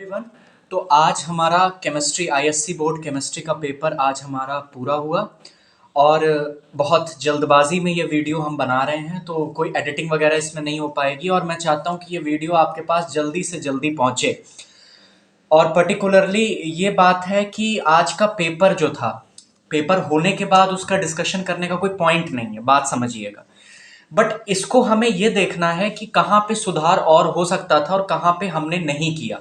Everyone. तो आज हमारा केमिस्ट्री आईएससी बोर्ड केमिस्ट्री का पेपर आज हमारा पूरा हुआ और बहुत जल्दबाजी में ये वीडियो हम बना रहे हैं, तो कोई एडिटिंग वगैरह इसमें नहीं हो पाएगी और मैं चाहता हूँ कि ये वीडियो आपके पास जल्दी से जल्दी पहुँचे। और पर्टिकुलरली ये बात है कि आज का पेपर जो था, पेपर होने के बाद उसका डिस्कशन करने का कोई पॉइंट नहीं है, बात समझिएगा। बट इसको हमें ये देखना है कि कहाँ पे सुधार और हो सकता था और कहाँ पे हमने नहीं किया,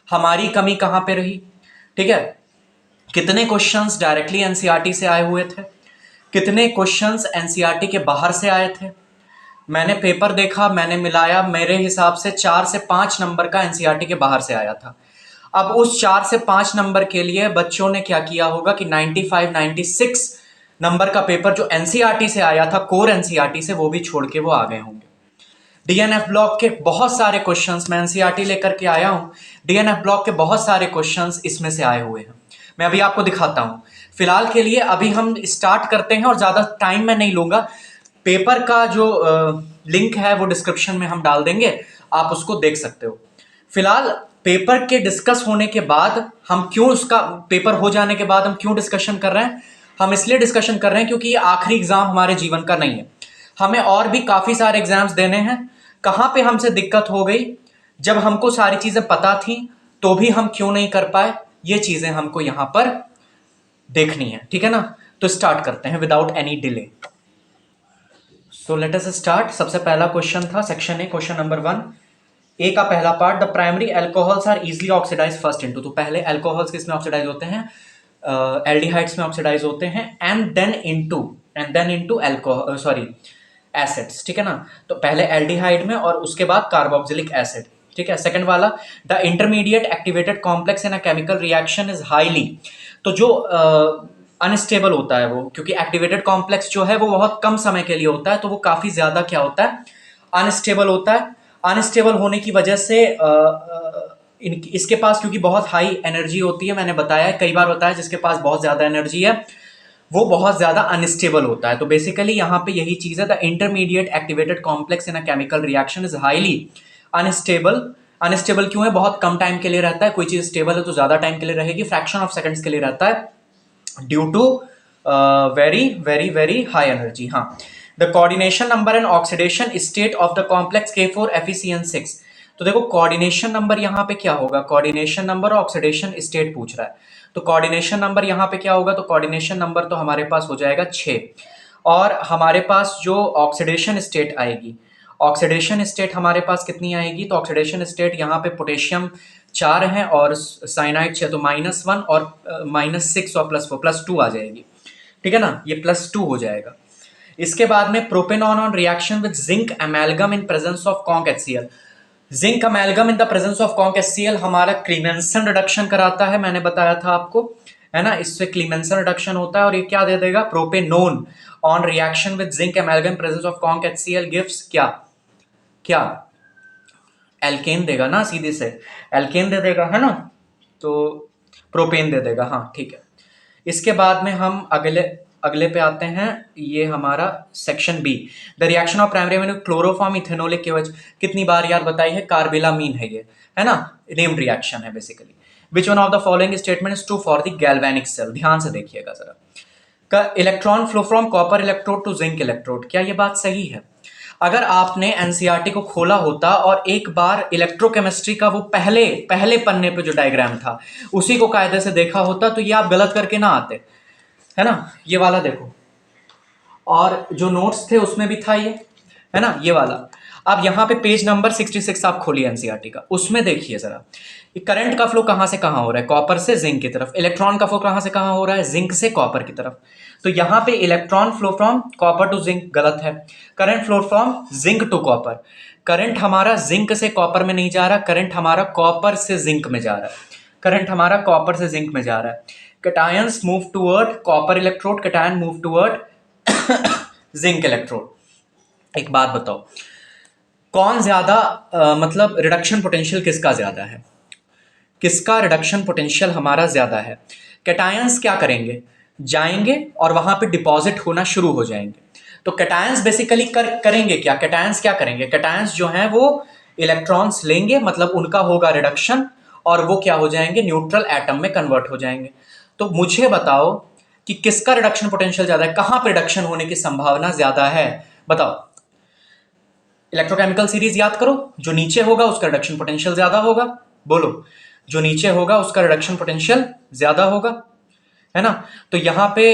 हमारी कमी कहाँ पे रही। ठीक है, कितने क्वेश्चंस डायरेक्टली एनसीईआरटी से आए हुए थे, कितने क्वेश्चंस एनसीईआरटी के बाहर से आए थे। मैंने पेपर देखा, मैंने मिलाया, मेरे हिसाब से 4 से 5 नंबर का एनसीईआरटी के बाहर से आया था। अब उस 4 से 5 नंबर के लिए बच्चों ने क्या किया होगा कि 95 96 नंबर का पेपर जो एनसीईआरटी से आया था, कोर एनसीईआरटी से, वो भी छोड़ के वो आ गए होंगे। डीएनएफ ब्लॉक के बहुत सारे क्वेश्चंस, मैं एनसीईआरटी लेकर के आया हूं, डीएनएफ ब्लॉक के बहुत सारे क्वेश्चंस इसमें से आए हुए हैं। मैं अभी आपको दिखाता हूं। फिलहाल के लिए अभी हम स्टार्ट करते हैं और ज्यादा टाइम मैं नहीं लूंगा। पेपर का जो लिंक है वो डिस्क्रिप्शन में हम डाल देंगे, आप उसको देख सकते हो। फिलहाल पेपर के डिस्कस होने के बाद हम क्यों, उसका पेपर हो जाने के बाद हम क्यों डिस्कशन कर रहे हैं, हम इसलिए डिस्कशन कर रहे हैं क्योंकि ये आखिरी एग्जाम हमारे जीवन का नहीं है। हमें और भी काफी सारे एग्जाम्स देने हैं। कहां पे हमसे दिक्कत हो गई, जब हमको सारी चीजें पता थी तो भी हम क्यों नहीं कर पाए, ये चीजें हमको यहां पर देखनी है। ठीक है ना, तो स्टार्ट करते हैं without any delay. So let us start. सबसे पहला क्वेश्चन था section A, question number 1 A का पहला part, the primary alcohols are easily oxidize first into. तो पहले एल्कोहल्स किसमें ऑक्सीडाइज होते हैं, एल्डिहाइड्स में ऑक्सीडाइज होते हैं, and then into alcohol, sorry, acids. ठीक है ना, तो पहले एल्डिहाइड में और उसके बाद कार्बोक्सिलिक एसिड। ठीक है, सेकंड वाला, the intermediate activated complex in a chemical reaction is highly. तो जो अनस्टेबल होता है वो, क्योंकि एक्टिवेटेड कॉम्प्लेक्स जो है वो बहुत कम समय के लिए होता है, तो वो काफी ज्यादा क्या होता है, अनस्टेबल होता है। अनस्टेबल होने की वजह से इसके पास क्योंकि बहुत हाई एनर्जी होती है, मैंने बताया कई बार बताया, जिसके पास बहुत ज्यादा एनर्जी है वो बहुत ज्यादा अनस्टेबल होता है। तो बेसिकली यहाँ पे यही चीज है, the intermediate activated complex in a chemical reaction is highly unstable. Unstable क्यों है, बहुत कम टाइम के लिए रहता है। कोई चीज स्टेबल है तो ज्यादा टाइम के लिए रहेगी, फ्रैक्शन ऑफ सेकंड्स के लिए रहता है, due to very very very high energy. हाँ, the coordination number and oxidation state of the complex K4FeCN6। तो देखो कोऑर्डिनेशन नंबर यहाँ पे क्या होगा, कोऑर्डिनेशन नंबर और ऑक्सीडेशन स्टेट पूछ रहा है, तो कोऑर्डिनेशन नंबर यहाँ पे क्या होगा, तो कोऑर्डिनेशन नंबर तो हमारे पास हो जाएगा 6। और हमारे पास जो ऑक्सीडेशन स्टेट आएगी, ऑक्सीडेशन स्टेट हमारे पास कितनी आएगी, तो ऑक्सीडेशन स्टेट यहाँ पे पोटेशियम 4 है और साइनाइड 6, तो -1 और -6 और +4, +2 आ जाएगी। ठीक है ना, ये +2 हो जाएगा। इसके बाद में propanone on reaction with zinc amalgam in presence of conc HCl। Zinc amalgam in the presence of conc HCl हमारा क्लीमेंसन रिडक्शन कराता है, मैंने बताया था आपको, है ना, इससे क्लीमेंसन रिडक्शन होता है। और ये क्या दे देगा, propanone on reaction with zinc amalgam presence of conc HCl gives क्या, क्या एल्केन देगा ना, सीधे से एल्केन दे देगा, है ना, तो प्रोपेन दे देगा। हाँ ठीक है। इसके बाद में हम अगले अगले पे आते हैं, ये हमारा section B, the reaction of primary amino chloroform ethanolic के वजह, कितनी बार यार बताई है, कार्बेलामीन है ये, है ना, नेम्ड रिएक्शन है basically. Which one of the following statement is true for the galvanic cell, ध्यान से देखिएगा जरा। का electron flow from copper electrode to zinc electrode, क्या ये बात सही है? अगर आपने एनसीईआरटी को खोला होता और एक बार इलेक्ट्रोकेमिस्ट्री का वो पहले पहले पन्ने पे जो डायग्राम था उसी को कायदे से देखा होता, तो ये आप गलत करके ना आते, है ना। ये वाला देखो, और जो नोट्स थे उसमें भी था ये, है ना, ये वाला। अब यहाँ पे पेज नंबर 66 आप खोलिए एनसीईआरटी का, उसमें देखिए जरा, करंट का फ्लो कहाँ से कहाँ हो रहा है, कॉपर से जिंक की तरफ। इलेक्ट्रॉन का फ्लो कहाँ से कहाँ हो रहा है, जिंक से कॉपर की तरफ। तो यहाँ पे electron flow from copper to zinc गलत है, current flow from zinc to copper. Current हमारा जिंक से कॉपर में नहीं जा रहा, करंट हमारा कॉपर से जिंक में जा रहा है, करंट हमारा कॉपर से जिंक में जा रहा है। Cations move toward copper electrode, cation move toward zinc electrode. एक बात बताओ, कौन ज्यादा मतलब रिडक्शन पोटेंशियल किसका ज्यादा है, किसका रिडक्शन पोटेंशियल हमारा ज्यादा है? कैटायंस क्या करेंगे, जाएंगे और वहां पे डिपॉजिट होना शुरू हो जाएंगे। तो कैटायंस बेसिकली करेंगे क्या, कैटायंस क्या करेंगे, कैटायंस जो हैं वो इलेक्ट्रॉन्स लेंगे, मतलब उनका होगा रिडक्शन, और वो क्या हो जाएंगे, न्यूट्रल एटम में कन्वर्ट हो जाएंगे। तो मुझे बताओ कि किसका रिडक्शन पोटेंशियल ज्यादा है, कहां पे रिडक्शन होने की संभावना ज्यादा है, बताओ। इलेक्ट्रोकेमिकल सीरीज याद करो, जो नीचे होगा उसका रिडक्शन पोटेंशियल ज्यादा होगा, बोलो, जो नीचे होगा उसका रिडक्शन पोटेंशियल ज्यादा होगा, है ना। तो यहां पे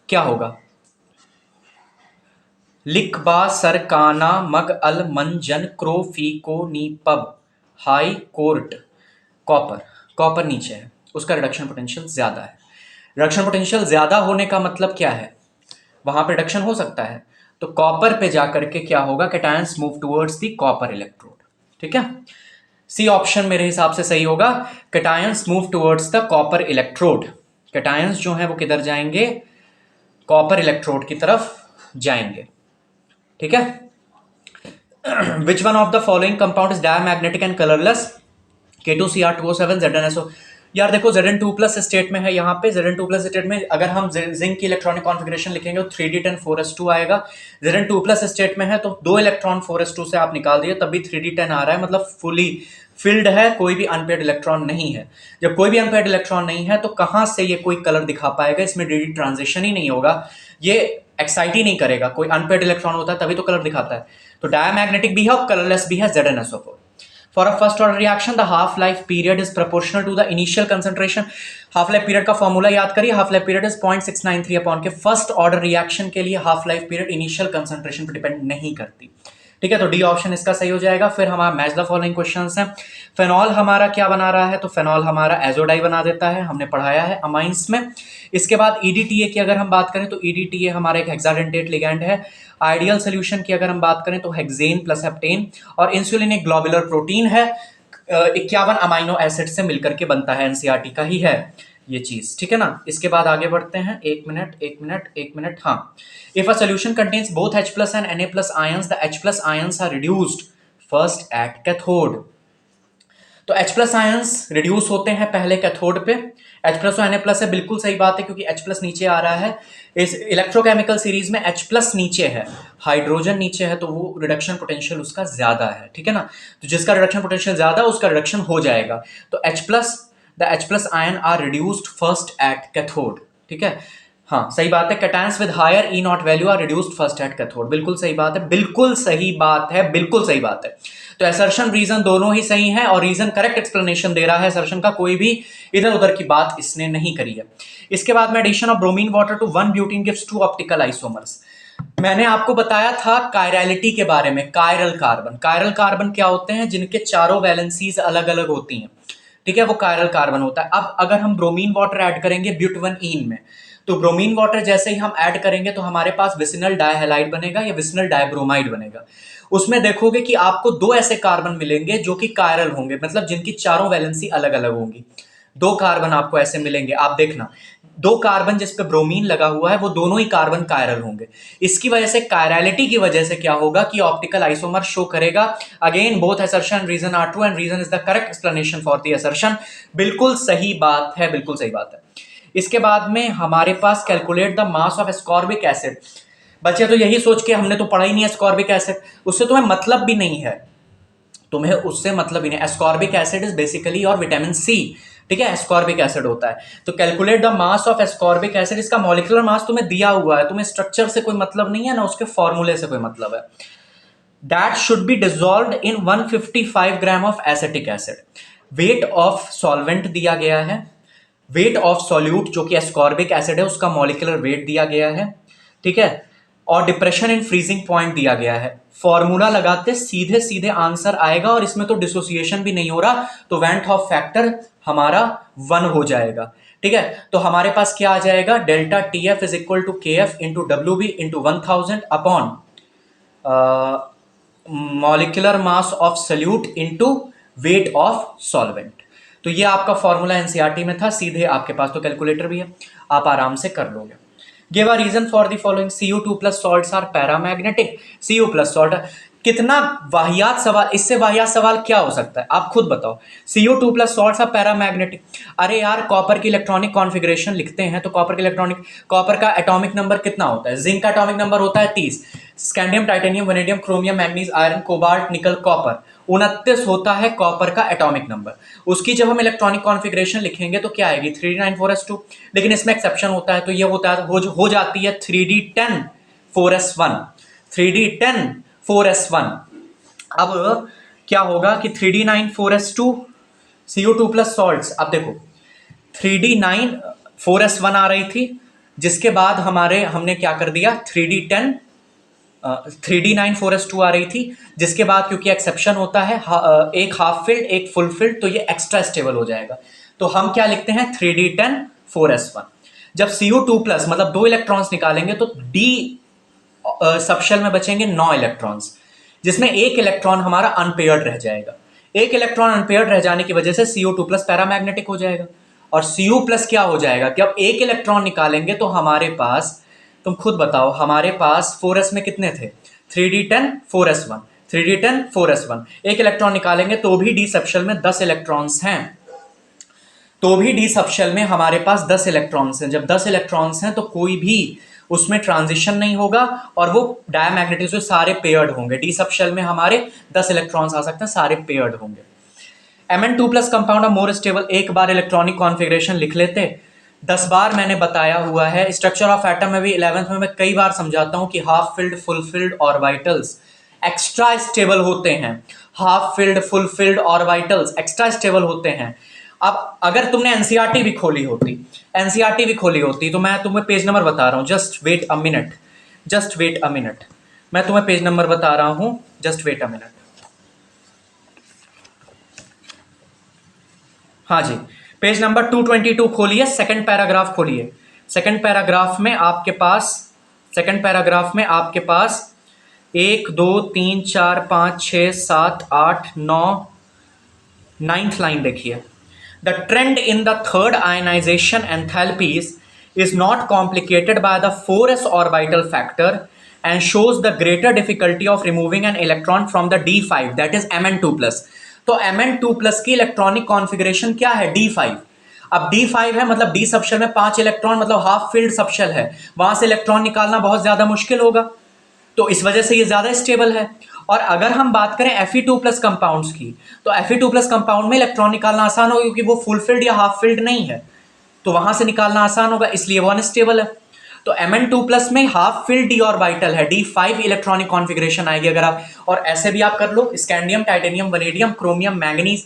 क्या होगा, लिखबा सरकाना मग अल मंजन क्रोफीको नीपब हाई कोर्ट, कॉपर, कॉपर नीचे है, उसका रिडक्शन पोटेंशियल ज्यादा है। रिडक्शन पोटेंशियल ज्यादा होने का मतलब क्या है, वहां पे रिडक्शन हो सकता है, तो कॉपर पे जाकर के क्या होगा, cations move towards the copper electrode, ठीक है। सी ऑप्शन मेरे हिसाब से सही होगा, cations move towards the copper electrode. Cations जो है वो किधर जाएंगे, कॉपर इलेक्ट्रोड की तरफ जाएंगे, ठीक है। विच one of the following compound is diamagnetic and colourless, K2Cr2O7 ZnSO। यार देखो Zn2+ स्टेट में है, यहाँ पे Zn2+ स्टेट में अगर हम जिंक की इलेक्ट्रॉनिक कॉन्फ़िगरेशन लिखेंगे तो 3d10 4s2 आएगा। Zn2+ स्टेट में है तो 2 इलेक्ट्रॉन 4s2 से आप निकाल दिए तब भी 3d10 आ रहा है, मतलब फुली फिल्ड है, कोई भी अनपेयर्ड इलेक्ट्रॉन नहीं है। जब कोई भी अनपेयर्ड इलेक्ट्रॉन नहीं है तो कहां से ये कोई कलर दिखा पाएगा, इसमें डी ट्रांजिशन ही नहीं होगा, ये एक्साइट ही नहीं करेगा। कोई अनपेयर्ड इलेक्ट्रॉन होता है तभी तो कलर दिखाता है। तो डायमैग्नेटिक भी है और कलरलेस भी है ZnSO4। For a first order reaction, the half life period is proportional to the initial concentration। Half life period का फॉर्मूला याद करिए, half life period is 0.693 upon के फर्स्ट ऑर्डर रिएक्शन के लिए half life period initial concentration पर depend नहीं करती, ठीक है। तो डी ऑप्शन इसका सही हो जाएगा। फिर हमारा मैच द फॉलोइंग क्वेश्चंस हैं। फेनॉल हमारा क्या बना रहा है, तो फेनॉल हमारा एजोडाई बना देता है, हमने पढ़ाया है अमाइंस में। इसके बाद ईडीटीए की अगर हम बात करें तो ईडीटीए हमारा एक हेक्साडेंटेट लिगैंड है। आइडियल सोल्यूशन की अगर हम बात करें तो हेक्सेन प्लस हेप्टेन, और इंसुलिन एक ग्लोबुलर प्रोटीन है, 51 अमाइनो एसिड से मिलकर के बनता है, एनसीईआरटी का ही है ये चीज, ठीक है ना। इसके बाद आगे बढ़ते हैं, एक मिनट, हाँ। If a solution contains both H+ and Na+ ions, the H+ ions are reduced first at cathode. तो H+ आयंस रिड्यूस होते हैं पहले कैथोड पे, H+ और Na+ है, बिल्कुल सही बात है, क्योंकि H+ नीचे आ रहा है। इस इलेक्ट्रोकेमिकल सीरीज में H+ नीचे है, हाइड्रोजन नीचे है, तो वो रिडक्शन पोटेंशियल उसका ज्यादा है, ठीक है ना। तो जिसका रिडक्शन पोटेंशियल ज्यादा उसका रिडक्शन हो जाएगा। तो the H+ ion are reduced first at cathode, ठीक है। हाँ सही बात है, cations with higher E0 value are reduced first at cathode, बिल्कुल सही बात है, बिल्कुल सही बात है, बिल्कुल सही बात है। तो असर्शन रीजन दोनों ही सही है और रीजन करेक्ट एक्सप्लेनेशन दे रहा है असर्शन का, कोई भी इधर उधर की बात इसने नहीं करी है। इसके बाद में addition of bromine water to 1 butene gives 2 optical isomers. मैंने आपको बताया था कायरलिटी के बारे में, कायरल कार्बन। कायरल कार्बन क्या होते हैं, जिनके चारों वैलेंसीज अलग अलग होती हैं, ठीक है, वो कायरल कार्बन होता है। अब अगर हम ब्रोमीन वाटर ऐड करेंगे ब्यूटवन-ईन में, तो ब्रोमीन वाटर जैसे ही हम ऐड करेंगे तो हमारे पास विसिनल डाइहैलाइड बनेगा या विसिनल डाइब्रोमाइड बनेगा। उसमें देखोगे कि आपको 2 ऐसे कार्बन मिलेंगे जो कि कायरल होंगे, मतलब जिनकी चारों वैलेंसी अलग अलग होंगी। 2 कार्बन आपको ऐसे मिलेंगे, आप देखना 2 कार्बन जिस पे ब्रोमीन लगा हुआ है वो दोनों ही कार्बन कायरल होंगे। इसकी वजह से कायरलिटी की वजह से क्या होगा कि ऑप्टिकल आइसोमर शो करेगा। Again both assertion reason are true and reason is the correct explanation for the assertion, बिल्कुल सही बात है, बिल्कुल सही बात है। इसके बाद में हमारे पास calculate the mass of ascorbic acid. बच्चे तो यही सोच के हमने तो पढ़ा ही नहीं एस्कॉर्बिक एसिड, उससे तुम्हें मतलब भी नहीं है, तुम्हें उससे मतलब ही नहीं। एस्कॉर्बिक एसिड इज बेसिकली और विटामिन सी, ठीक है, एस्कॉर्बिक एसिड होता है। तो calculate the mass of ascorbic acid, इसका मॉलिक्यूलर मास तुम्हें दिया हुआ है, तुम्हें स्ट्रक्चर से कोई मतलब नहीं है ना उसके फॉर्मूले से कोई मतलब है। That should be dissolved in 155 gram of acetic acid. Wait of solvent दिया गया है, वेट ऑफ सॉल्यूट जो कि एस्कॉर्बिक एसिड है उसका मॉलिक्यूलर वेट दिया गया है, ठीक है, और डिप्रेशन इन फ्रीजिंग पॉइंट दिया गया है। फॉर्मूला लगाते सीधे सीधे आंसर आएगा और इसमें तो डिसोसिएशन भी नहीं हो रहा, तो वैन हॉफ फैक्टर हमारा 1 हो जाएगा, ठीक है। तो हमारे पास क्या आ जाएगा, delta TF is equal to KF into WB into 1000 upon molecular mass of solute into weight of solvent. तो ये आपका फॉर्मूला एनसीईआरटी में था, सीधे आपके पास तो कैलकुलेटर भी है, आप आराम से कर लोगे। Give a reason for the following, Cu2+ salts are paramagnetic. Cu+ salt, कितना वाहियात सवाल, इससे वाहियात सवाल क्या हो सकता है, आप खुद बताओ। Cu2+ सॉल्ट्स आर पैरामैग्नेटिक, अरे यार कॉपर की इलेक्ट्रॉनिक कॉन्फ़िगरेशन लिखते हैं तो कॉपर का एटॉमिक नंबर कितना होता है, जिंक का एटॉमिक नंबर होता है 30, scandium, titanium, vanadium, chromium, manganese, iron, cobalt, निकल, कॉपर 29 होता है कॉपर का एटॉमिक नंबर। उसकी जब हम इलेक्ट्रॉनिक कॉन्फ़िगरेशन लिखेंगे तो क्या आएगी 3d9 4s2, लेकिन इसमें एक्सेप्शन होता है, तो ये होता है हो जाती है 3d10 4s1, 3d10 4s1। अब क्या होगा कि 3d9 4s2 CO2 plus salts. अब देखो 3d9 4s1 आ रही थी, जिसके बाद हमने क्या कर दिया 3d9 4s2 आ रही थी, जिसके बाद क्योंकि एक्सेप्शन होता है एक हाफ फिल्ड एक फुल फिल्ड, तो ये एक्स्ट्रा स्टेबल हो जाएगा। तो हम क्या लिखते हैं 3d10 4s1। जब CO2 प्लस मतलब 2 इलेक्ट्रॉन्स निकालेंगे तो डी सबशेल में बचेंगे 9 इलेक्ट्रॉन्स, जिसमें एक इलेक्ट्रॉन हमारा अनपेयर्ड रह जाएगा। एक इलेक्ट्रॉन अनपेयर्ड रह जाने की वजह से CO2 प्लस पैरामैग्नेटिक हो जाएगा, और Cu प्लस क्या हो जाएगा कि अब एक इलेक्ट्रॉन निकालेंगे तो हमारे पास, तुम खुद बताओ, हमारे पास 4s में कितने थे 3d10 4s1, 3d10 4s1, एक इलेक्ट्रॉन निकालेंगे तो भी डी सबशेल में 10 इलेक्ट्रॉन्स हैं, तो भी डी सबशेल में हमारे पास 10 इलेक्ट्रॉन्स हैं। जब 10 इलेक्ट्रॉन्स हैं तो कोई भी उसमें ट्रांजिशन नहीं होगा और वो डायमैग्नेटिक से सारे पेयर्ड होंगे। डी सबशेल में हमारे 10 इलेक्ट्रॉन्स आ सकते हैं, सारे पेयर्ड होंगे। Mn2 plus compound more stable, एक बार इलेक्ट्रॉनिक कॉन्फ़िगरेशन लिख लेते, 10 बार मैंने बताया हुआ है। स्ट्रक्चर ऑफ एटम में भी 11th में मैं कई बार समझाता हूं कि half filled full field orbitals extra stable होते हैं। Half filled full field orbitals extra stable होते हैं। अब अगर तुमने एनसीईआरटी भी खोली होती तो मैं तुम्हें पेज नंबर बता रहा हूं, जस्ट वेट अ मिनट, मैं तुम्हें पेज नंबर बता रहा हूं, जस्ट वेट अ मिनट। हाँ जी, पेज नंबर 222 खोलिए, सेकंड पैराग्राफ खोलिए। सेकंड पैराग्राफ में आपके पास 1 2 3 4 5 6 7 8 9 9th लाइन देखिए। The trend in the third ionization enthalpies is not complicated by the 4s orbital factor and shows the greater difficulty of removing an electron from the d5, that is Mn2+। तो Mn2+ की electronic configuration क्या है d5। अब d5 है मतलब D subshell में 5 electron, मतलब half filled subshell है, वहां से इलेक्ट्रॉन निकालना बहुत ज्यादा मुश्किल होगा, तो इस वजह से ये ज्यादा स्टेबल है। और अगर हम बात करें Fe2+ कंपाउंड्स की, तो Fe2+ कंपाउंड में इलेक्ट्रॉन निकालना आसान होगा क्योंकि वो फुल फिल्ड या हाफ फिल्ड नहीं है, तो वहां से निकालना आसान होगा, इसलिए वो अनस्टेबल है। तो Mn2+ में हाफ फिल्ड डी ऑर्बिटल है, d5 इलेक्ट्रॉनिक कॉन्फ़िगरेशन आएगी अगर आप, और ऐसे भी आप कर लो scandium titanium vanadium chromium manganese,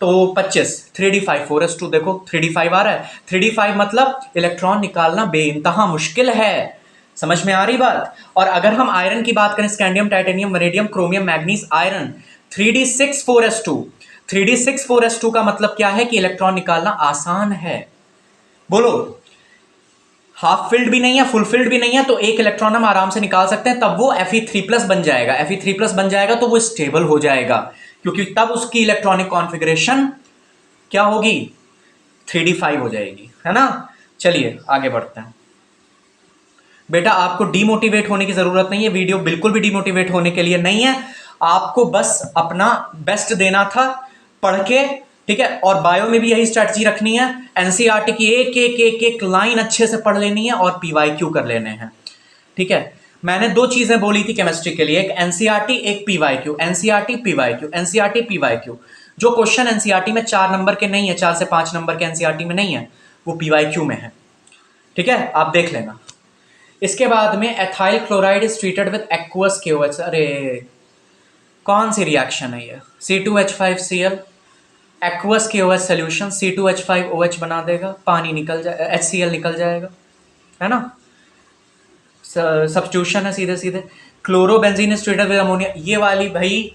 तो 25 3d5 4s2, देखो 3d5 आ रहा है, 3d5 मतलब इलेक्ट्रॉन निकालना बेइंतहा मुश्किल है। समझ में आ रही बात। और अगर हम आयरन की बात करें, scandium titanium vanadium chromium manganese iron, 3d6 4s2, 3d6 4s2 का मतलब क्या है कि इलेक्ट्रॉन निकालना आसान है। बोलो, हाफ फिल्ड भी नहीं है फुल फिल्ड भी नहीं है, तो एक इलेक्ट्रॉन हम आराम से निकाल सकते हैं, तब वो Fe3+ बन जाएगा। Fe3+ बन जाएगा तो वो स्टेबल हो जाएगा, क्योंकि तब उसकी इलेक्ट्रॉनिक कॉन्फ़िगरेशन क्या होगी 3d5 हो जाएगी, है ना। चलिए आगे बढ़ते हैं। बेटा आपको डीमोटिवेट होने की जरूरत नहीं है, वीडियो बिल्कुल भी डीमोटिवेट होने के लिए नहीं है, आपको बस अपना बेस्ट देना था पढ़ के, ठीक है। और बायो में भी यही स्ट्रैटेजी रखनी है, एनसीईआरटी की एक एक एक एक लाइन अच्छे से पढ़ लेनी है और पीवाईक्यू कर लेने हैं, ठीक है। मैंने 2 चीजें बोली थी केमिस्ट्री के लिए, एक एनसीईआरटी एक PYQ, NCERT PYQ, NCERT PYQ. जो क्वेश्चन एनसीईआरटी में 4 नंबर के नहीं है, 4 से 5 नंबर के एनसीईआरटी में नहीं है, वो पीवाईक्यू में है, ठीक है, आप देख लेना। इसके बाद में ethyl chloride is treated with aqueous KOH। अरे कौन सी रिएक्शन है ये, C2H5Cl, aqueous KOH solution C2H5OH बना देगा, पानी निकल जाए, HCl निकल जाएगा, है ना। सब्स्टिट्यूशन है सीधे सीधे। Chlorobenzene is treated with ammonia, ये वाली भाई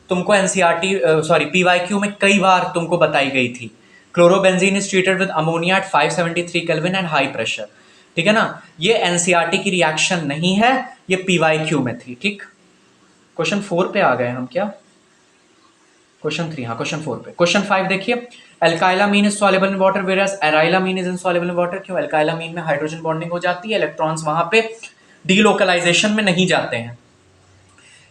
तुमको एनसीईआरटी सॉरी पीवाईक्यू में कई बार तुमको बताई गई थी। Chlorobenzene is treated with ammonia at 573 kelvin and high pressure, ठीक है ना। ये एनसीईआरटी की रिएक्शन नहीं है, ये पीवाईक्यू में थी, ठीक। क्वेश्चन 4 पे आ गए हम क्या, क्वेश्चन 3, हाँ क्वेश्चन 4 पे। क्वेश्चन 5 देखिए, alkylamine is soluble in water whereas arylamine is insoluble in water. क्यों, एल्काइलामीन में हाइड्रोजन बॉन्डिंग हो जाती है, इलेक्ट्रॉन्स वहां पे डीलोकलाइजेशन में नहीं जाते हैं,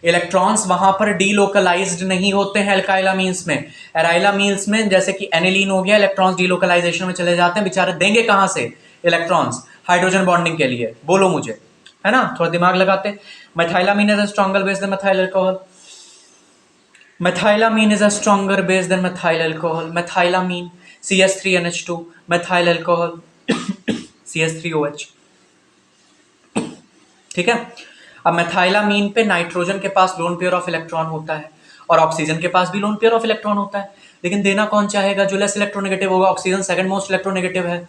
इलेक्ट्रॉन्स वहां पर डीलोकलाइज्ड नहीं होते हैं एल्काइलामीन्स में। एराइलामीन्स में जैसे कि एनिलीन हो गया, इलेक्ट्रॉन्स डीलोकलाइजेशन में चले जाते हैं, बेचारे देंगे कहां से इलेक्ट्रॉन्स हाइड्रोजन बॉन्डिंग के लिए, बोलो मुझे, है ना, थोड़ा दिमाग लगाते। Methylamine is stronger base than methyl alcohol, Methylamine is a stronger base than methyl alcohol. Methylamine, CH3NH2, methyl alcohol, CH3OH. ठीक है। अब मेथाइलामीन पे नाइट्रोजन के पास लोन पेयर ऑफ इलेक्ट्रॉन होता है और ऑक्सीजन के पास भी लोन पेयर ऑफ इलेक्ट्रॉन होता है, लेकिन देना कौन चाहेगा? जो लेस इलेक्ट्रोनेगेटिव होगा। ऑक्सीजन सेकंड मोस्ट इलेक्ट्रोनेगेटिव है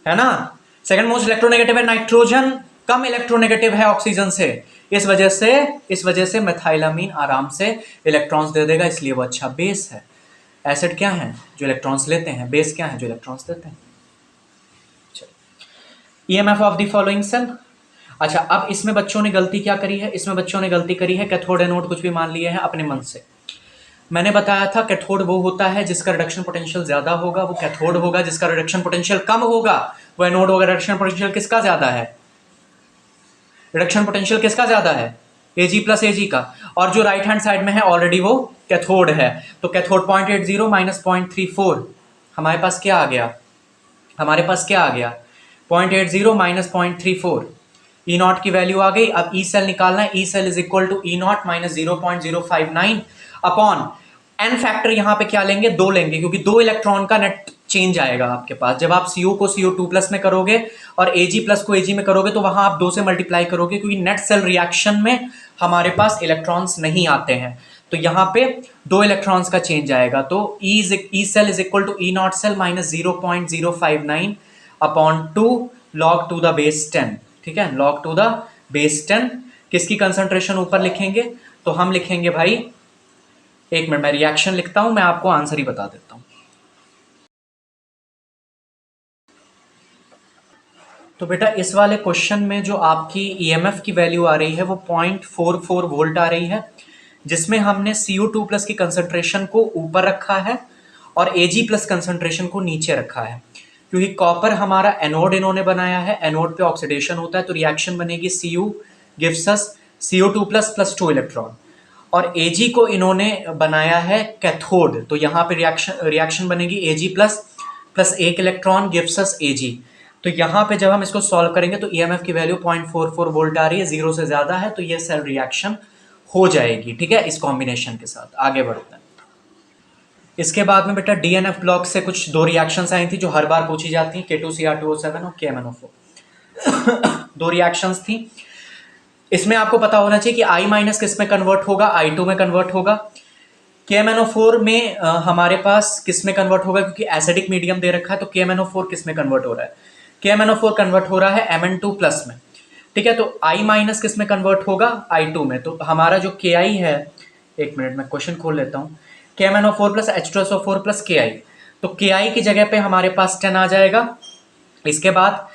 ना? सेकंड मोस्ट इलेक्ट्रोनेगेटिव है। नाइट्रोजन कम इलेक्ट्रोनेगेटिव है ऑक्सीजन से। इस वजह से मेथाइलामीन आराम से इलेक्ट्रॉन्स दे देगा, इसलिए वो अच्छा बेस है। एसिड क्या है? जो इलेक्ट्रॉन्स लेते हैं। बेस क्या है? जो इलेक्ट्रॉन्स देते हैं। EMF of the following cell. अच्छा, अब इसमें बच्चों ने गलती क्या करी है? इसमें बच्चों ने गलती करी है कैथोड एनोड कुछ भी मान लिए हैं अपने मन से। मैंने बताया था कैथोड वो होता है जिसका रिडक्शन पोटेंशियल ज्यादा होगा, वो कैथोड होगा। जिसका रिडक्शन पोटेंशियल कम होगा वो एनोड होगा। रिडक्शन पोटेंशियल किसका ज्यादा है? रिडक्शन पोटेंशियल किसका ज्यादा है? Ag प्लस Ag का। और जो राइट हैंड साइड में है ऑलरेडी वो कैथोड है, तो कैथोड 0.80 माइनस 0.34 हमारे पास क्या आ गया? 0.80 माइनस 0.34 ई नॉट की वैल्यू आ गई। अब ई सेल निकालना है। E cell is equal to E naught minus 0.059 upon n factor. यहां पे क्या लेंगे? 2 लेंगे, क्योंकि 2 इलेक्ट्रॉन का नेट चेंज आएगा आपके पास। जब आप CO को CO2 प्लस में करोगे और Ag प्लस को Ag में करोगे तो वहां आप 2 से मल्टीप्लाई करोगे, क्योंकि नेट सेल रिएक्शन में हमारे पास इलेक्ट्रॉन्स नहीं आते हैं, तो यहां पे 2 इलेक्ट्रॉन्स का चेंज आएगा। तो E cell is equal to E naught cell minus 0.059 upon 2 log to the base 10। ठीक है, log टू द बेस 10। किसकी कंसंट्रेशन ऊपर लिखेंगे? तो हम लिखेंगे भाई, एक मिनट मैं रिएक्शन लिखता हूं, मैं आपको आंसर ही बता देता हूं। तो बेटा इस वाले क्वेश्चन में जो आपकी ईएमएफ की वैल्यू आ रही है वो 0.44 वोल्ट आ रही है, जिसमें हमने CO2 प्लस की कंसंट्रेशन को ऊपर रखा है और Ag प्लस कंसंट्रेशन को नीचे रखा है। क्योंकि कॉपर हमारा एनोड इन्होंने बनाया है, एनोड पे ऑक्सीडेशन होता है, तो रिएक्शन बनेगी Cu gives us CO2 plus plus 2 electron. और Ag को इन्होंने बनाया है कैथोड, तो यहाँ पे रिएक्शन बनेगी Ag plus plus 1 electron gives us Ag। तो यहाँ पे जब हम इसको सॉल्व करेंगे तो ईएमएफ की वैल्यू 0.44 वोल्ट आ रही है, 0 से ज्यादा है, तो ये सेल रिएक्शन हो जाएगी। ठीक है, इस कॉम्बिनेशन के साथ आगे बढ़ते हैं। इसके बाद में बेटा डीएनएफ ब्लॉक से कुछ 2 रिएक्शंस आई थी जो हर बार पूछी जाती हैं, K2Cr2O7 और KMnO4। 2 रिएक्शंस थी। इसमें आपको पता होना चाहिए कि I माइनस किस में कन्वर्ट होगा? I2 में कन्वर्ट होगा। KMnO4 में हमारे पास किस में कन्वर्ट होगा? क्योंकि एसिडिक मीडियम दे रखा है, तो KMnO4 किस में कन्वर्ट हो रहा है? KMnO4 कन्वर्ट हो रहा है Mn2 प्लस में। ठीक है, तो I माइनस किस में कन्वर्ट होगा? I2 में। तो हमारा जो Ki है, एक मिनट मैं क्वेश्चन खोल लेता हूँ। KMnO4 plus H2SO4 plus Ki, तो Ki की जगह पे हमारे पास 10 आ जाएगा। इसके बाद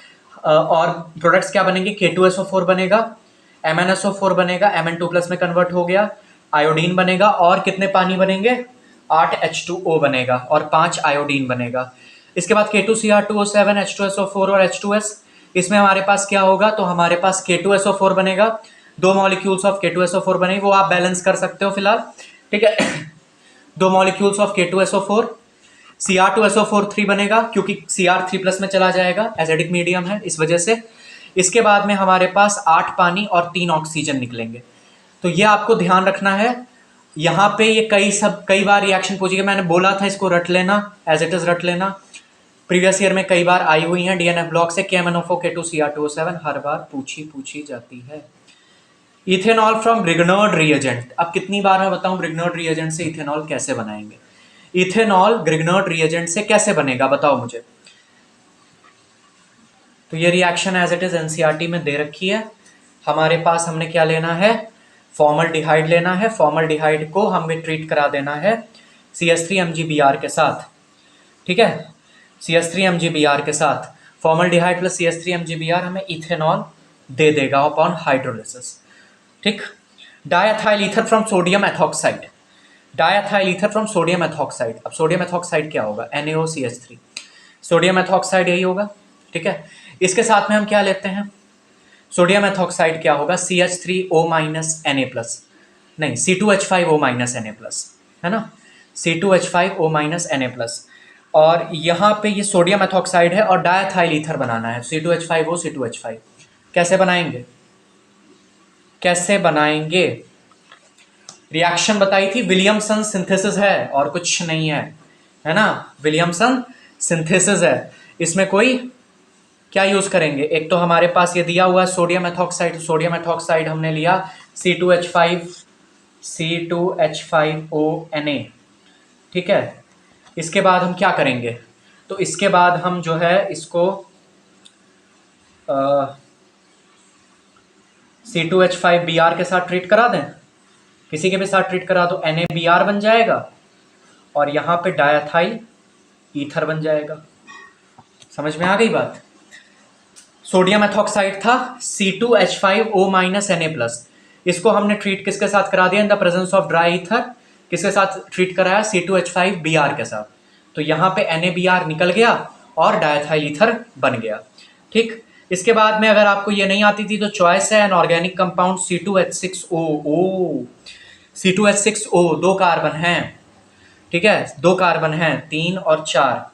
और प्रोडक्ट्स क्या बनेंगे? K2SO4 बनेगा, MnSO4 बनेगा, Mn2 प्लस में कन्वर्ट हो गया, आयोडीन बनेगा, और कितने पानी बनेंगे? 8 H2O बनेगा और 5 आयोडीन बनेगा। इसके बाद K2Cr2O7, H2SO4 और H2S। इसमें हमारे पास क्या होगा? तो हमारे पास K2SO4 बनेगा, 2 मॉलिक्यूल्स ऑफ K2SO4 बनेगी, वो आप बैलेंस कर सकते हो फिलहाल। ठीक है, 2 मॉलिक्यूल्स ऑफ K2SO4। Cr2SO4 3 बनेगा, क्योंकि Cr3 प्लस में चला जाएगा, एसिडिक मीडियम है इस वजह से। इसके बाद में हमारे पास 8 पानी और 3 ऑक्सीजन निकलेंगे। तो ये आपको ध्यान रखना है। यहाँ पे ये कई बार रिएक्शन पूछेगी, मैंने बोला था इसको रट लेना, एज इट इज रट लेना। प्रीवियस ईयर में कई बार आई हुई हैं डीएनएफ ब्लॉक से। KMnO4 K2Cr2O7 हर बार पूछी जाती है। Ethanol from Grignard reagent. अब कितनी बार मैं बताऊं ग्रिग्नर्ड रिएजेंट से इथेनॉल कैसे बनाएंगे? इथेनॉल ग्रिग्नर्ड रिएजेंट से कैसे बनेगा बताओ मुझे। तो ये reaction as it is NCERT में दे रखी है। हमारे पास हमने क्या लेना है? फॉर्मल्डिहाइड लेना है। फॉर्मल्डिहाइड को हमें ट्रीट करा देना है CH3MgBr के साथ। ठीक है, CH3MgBr के साथ फॉर्मल्डिहाइड प्लस CH3MgBr हमें इथेनॉल दे देगा अपॉन हाइड्रोलिसिस। ठीक, diethyl ether from sodium ethoxide. Diethyl ether from sodium ethoxide. अब सोडियम एथॉक्साइड क्या होगा? NaOCH3। सोडियम एथॉक्साइड यही होगा। ठीक है, इसके साथ में हम क्या लेते हैं? सोडियम एथॉक्साइड क्या होगा? CH3O माइनस Na प्लस, नहीं C2H5O माइनस Na प्लस, है ना? C2H5O minus Na plus. और यहाँ पे ये सोडियम एथॉक्साइड है और डायथाइल ईथर बनाना है, C2H5O C2H5। कैसे बनाएंगे? रिएक्शन बताई थी, विलियमसन सिंथेसिस है और कुछ नहीं है ना, विलियमसन सिंथेसिस है। इसमें कोई क्या यूज करेंगे, एक तो हमारे पास ये दिया हुआ है सोडियम एथॉक्साइड, सोडियम एथॉक्साइड हमने लिया C2H5O Na, ठीक है। इसके बाद हम क्या करेंगे, तो इसके बाद हम जो है इसको C2H5Br के साथ ट्रीट करा दें, किसी के भी साथ ट्रीट करा दो, NaBr बन जाएगा और यहाँ पे डायथाइल ईथर बन जाएगा। समझ में आ गई बात। सोडियम एथॉक्साइड था C2H5O- Na+, इसको हमने ट्रीट किसके साथ करा दिया, इन the presence of dry ether, किसके साथ ट्रीट कराया, C2H5Br के साथ। तो यहाँ पे NaBr निकल गया और डायथाइल ईथर बन गया, ठीक। इसके बाद में अगर आपको ये नहीं आती थी तो चॉइस है, an organic compound C2H6O। C2H6O 2 carbon हैं, ठीक है, 2 कार्बन हैं, 3 और 4,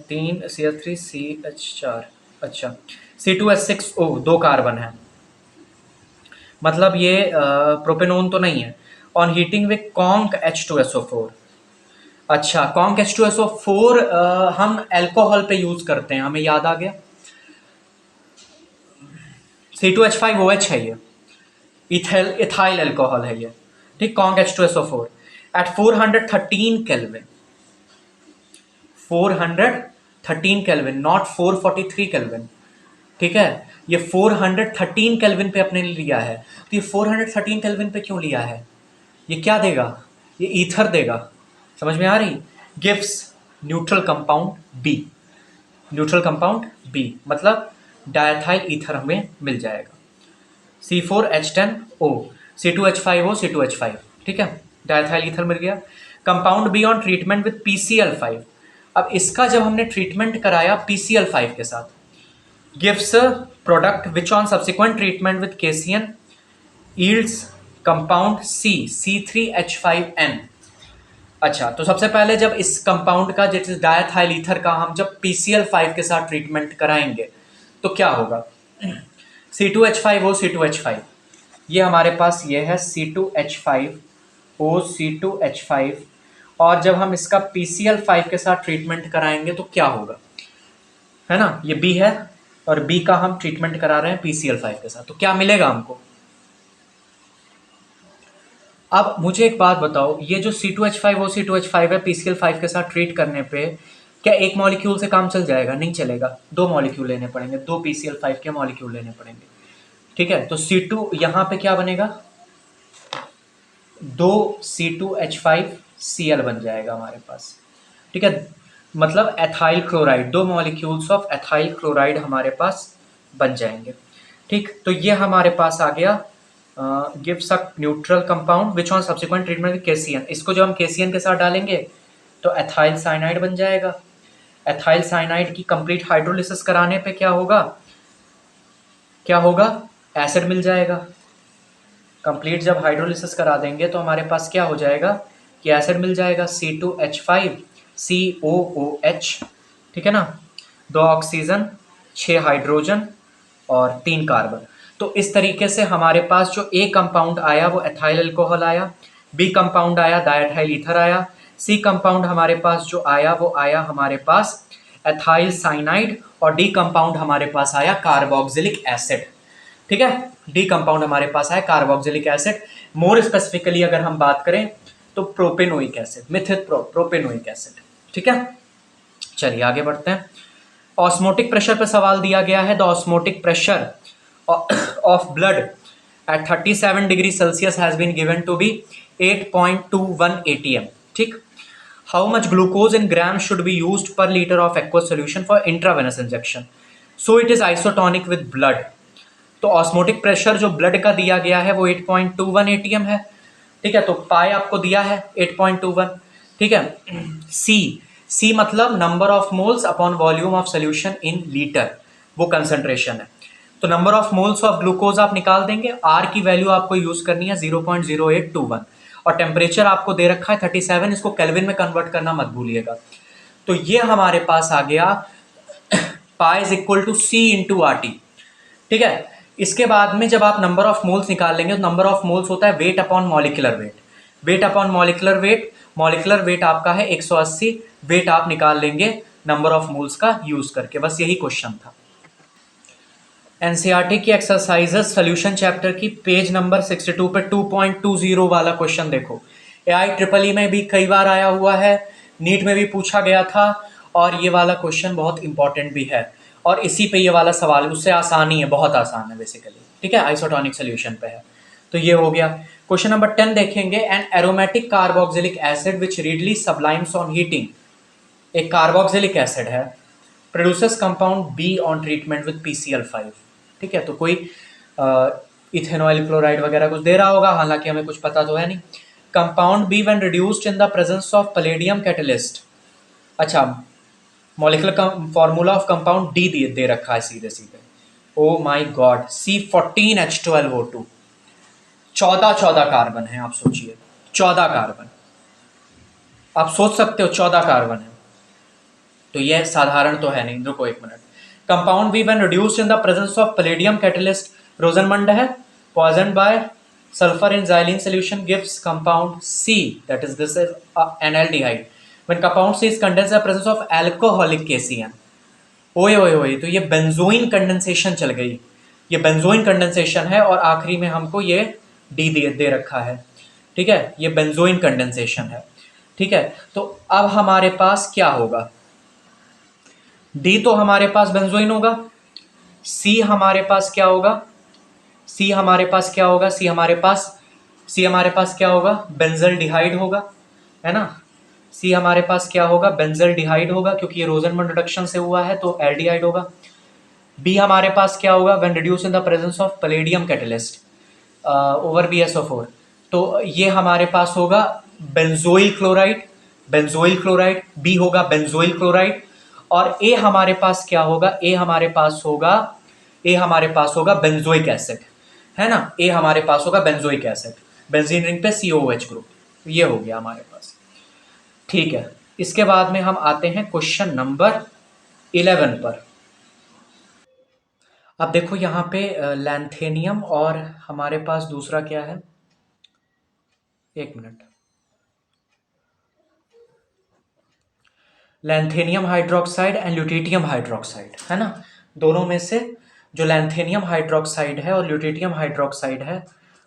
3 CH3CH4, अच्छा C2H6O 2 कार्बन है, मतलब ये प्रोपेनोन तो नहीं है। On heating with conc H2SO4, अच्छा कॉन्क H2SO4 हम एल्कोहल पे यूज करते हैं, हमें याद आ गया। C2H5OH है ये, इथाइल एल्कोहल है ये, ठीक। Conc H2SO4 at 413 kelvin, 413 kelvin, not 443 kelvin, ठीक है। ये 413 केल्विन पे अपने लिया है, तो ये 413 केल्विन पे क्यों लिया है, ये क्या देगा, ये ईथर देगा, समझ में आ रही। Gives neutral compound B, neutral compound B मतलब डायथाइल ईथर हमें मिल जाएगा, C4H10O, C2H5O, C2H5, ठीक है, डायथाइल ईथर मिल गया। Compound be on treatment with PCl5, अब इसका जब हमने ट्रीटमेंट कराया PCl5 के साथ, gives product which on subsequent treatment with KCN yields compound C3H5N। अच्छा, तो सबसे पहले जब इस कंपाउंड का जैसे डायथाइल ईथर का हम जब PCl5 के साथ ट्रीटमेंट कराएंगे तो क्या होगा, C2H5O, C2H5, ये हमारे पास ये है C2H5O, C2H5, और जब हम इसका PCl5 के साथ ट्रीटमेंट कराएंगे तो क्या होगा, है ना, ये B है और B का हम ट्रीटमेंट करा रहे हैं PCl5 के साथ, तो क्या मिलेगा हमको। अब मुझे एक बात बताओ, ये जो C2H5O, C2H5 है, PCl5 के साथ ट्रीट करने पे क्या एक मॉलिक्यूल से काम चल जाएगा, नहीं चलेगा, 2 मॉलिक्यूल लेने पड़ेंगे, 2 PCl5 के मॉलिक्यूल लेने पड़ेंगे, ठीक है। तो C2 यहाँ पे क्या बनेगा, 2 C2H5Cl बन जाएगा हमारे पास, ठीक है, मतलब ethyl chloride, 2 molecules of ethyl chloride हमारे पास बन जाएंगे, ठीक। तो ये हमारे पास आ गया gives a neutral compound which on subsequent treatment with KCN, इसको जो हम KCN के साथ डालेंगे तो एथाइल साइनाइड बन जाएगा। एथाइल साइनाइड की कंप्लीट हाइड्रोलिसिस कराने पे क्या होगा, क्या होगा, एसिड मिल जाएगा। कंप्लीट जब हाइड्रोलिसिस करा देंगे तो हमारे पास क्या हो जाएगा कि एसिड मिल जाएगा, C2H5COOH, ठीक है ना, 2 ऑक्सीजन, 6 हाइड्रोजन और 3 कार्बन। तो इस तरीके से हमारे पास जो A कंपाउंड आया वो एथाइल अल्कोहल आया, B कंपाउंड आया डायथाइल ईथर आया, C कंपाउंड हमारे पास जो आया वो आया हमारे पास एथाइल साइनाइड, और D कंपाउंड हमारे पास आया कार्बोक्सिलिक एसिड, ठीक है। डी कंपाउंड हमारे पास है कार्बोक्सिलिक एसिड, मोर स्पेसिफिकली अगर हम बात करें तो प्रोपेनोइक एसिड, मिथित प्रोपेनोइक एसिड, ठीक है। चलिए आगे बढ़ते हैं। ऑस्मोटिक प्रेशर पर सवाल दिया गया है, the osmotic pressure of blood at 37 degree Celsius has been given to be 8.21 ATM, ठीक। How much glucose in gram should be used per litre of aqueous solution for intravenous injection, so it is isotonic with blood. तो osmotic pressure जो blood का दिया गया है वो 8.21 ATM है, ठीक है। तो पाई आपको दिया है 8.21, ठीक है। सी मतलब number of moles upon volume of solution in litre, वो कंसंट्रेशन है। तो number of moles of glucose आप निकाल देंगे, आर की वैल्यू आपको यूज करनी है 0.0821, और टेम्परेचर आपको दे रखा है 37, इसको केल्विन में कन्वर्ट करना मत भूलिएगा। तो ये हमारे पास आ गया pi is equal to C into RT, ठीक है। इसके बाद में जब आप नंबर ऑफ मोल्स निकाल लेंगे तो नंबर ऑफ मोल्स होता है weight upon molecular weight, weight upon molecular weight आपका है 180, वेट आप निकाल लेंगे नंबर ऑफ मोल्स का यूज करके। बस यही क्वेश्चन था। एनसीईआरटी की एक्सरसाइजेस सोल्यूशन चैप्टर की पेज नंबर 62 पे 2.20 वाला क्वेश्चन देखो। AIEEE में भी कई बार आया हुआ है, नीट में भी पूछा गया था, और ये वाला क्वेश्चन बहुत इंपॉर्टेंट भी है, और इसी पे ये वाला सवाल उससे आसानी है, बहुत आसान है बेसिकली। ठीक है, आइसोटोनिक सोल्यूशन पे है। तो ये हो गया। क्वेश्चन नंबर 10 देखेंगे। An aromatic carboxylic acid which readily सब्लाइम्स on heating, एक कार्बोक्सिलिक एसिड है, produces compound be on treatment with PCl5। ठीक है, तो कोई इथेनॉइल क्लोराइड वगैरह कुछ दे रहा होगा, हालांकि हमें कुछ पता तो है नहीं। Compound B when reduced in the presence of palladium catalyst. अच्छा, molecular formula of compound D दे रखा है सीधे सीधे। Oh my God, C14H12O2। 14 carbon है, आप सोचिए 14 कार्बन। आप सोच सकते हो 14 कार्बन है, तो यह साधारण तो है नहीं। रुको एक minute. Compound B when reduced in the presence of palladium catalyst, Rosenmund है, poison by sulphur in xylene solution gives compound C, that is this is analdehyde. When compound C is condensed in the presence of alcoholic KCl, ओए ओए ओए, तो ये benzoin condensation चल गई, ये benzoin condensation है, और आखिरी में हमको ये डी दे रखा है। ठीक है, ये बेंजोइन कंडेंसेशन है। ठीक है, तो अब हमारे पास क्या होगा? डी तो हमारे पास बेंजोइन होगा, सी हमारे पास क्या होगा? सी हमारे पास क्या होगा? सी हमारे पास क्या होगा? बेंजल डिहाइड होगा, है ना। सी हमारे पास क्या होगा? बेंजल डिहाइड होगा, क्योंकि ये रोजनमंड रिडक्शन से हुआ है तो एल्डिहाइड होगा। बी हमारे पास क्या होगा? When reduce in the presence of palladium catalyst over BSO4, तो ये हमारे पास होगा बेंजोइल क्लोराइड, बी होगा बेंजोइल क्लोराइड। और ए हमारे पास क्या होगा? ए हमारे पास होगा बेंजोइक एसिड, है ना। ए हमारे पास होगा बेंजोइक एसिड, बेंजीन रिंग पे COOH ग्रुप, ये हो गया हमारे पास। ठीक है, इसके बाद में हम आते हैं क्वेश्चन नंबर 11 पर। अब देखो यहाँ पे लैंथेनियम, और हमारे पास दूसरा क्या है, एक मिनट, लैंथेनियम हाइड्रोक्साइड एंड ल्यूटिटियम हाइड्रोक्साइड, है ना। दोनों में से जो लैंथेनियम हाइड्रोक्साइड है और ल्यूटिटियम हाइड्रोक्साइड है,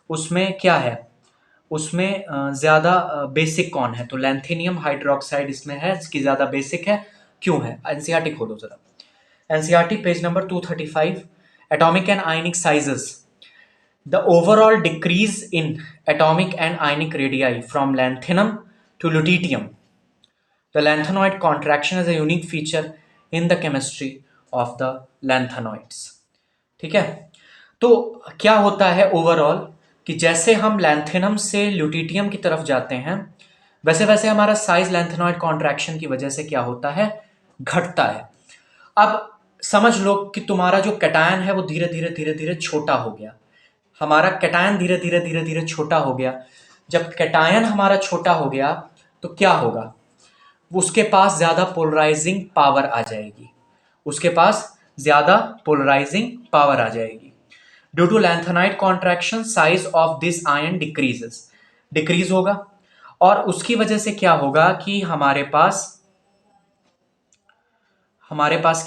उसमें क्या है? उसमें ज़्यादा बेसिक कौन है? तो लैंथेनियम हाइड्रोक्साइड इसमें है, इसकी ज़्यादा बेसिक है। क्यों है? एनसीईआरटी खोलो जरा। NCERT page number 235, atomic and ionic sizes. The overall decrease in atomic and ionic radii from lanthanum to lutetium. The lanthanoid contraction is a unique feature in the chemistry of the lanthanoids. ठीक है, तो क्या होता है overall कि जैसे हम lanthanum से ल्यूटिटियम की तरफ जाते हैं, वैसे वैसे हमारा साइज लैंथेनॉइड कॉन्ट्रैक्शन की वजह से क्या होता है? घटता है। अब समझ लो कि तुम्हारा जो कैटायन है वो धीरे धीरे धीरे धीरे छोटा हो गया, हमारा कैटायन धीरे धीरे धीरे धीरे छोटा हो गया। जब कैटायन हमारा छोटा हो गया तो क्या होगा? उसके पास ज्यादा पोलराइजिंग पावर आ जाएगी, उसके पास ज्यादा पोलराइजिंग पावर आ जाएगी। Due to lanthanide contraction size of this ion decrease होगा, और उसकी वजह से क्या होगा कि हमारे पास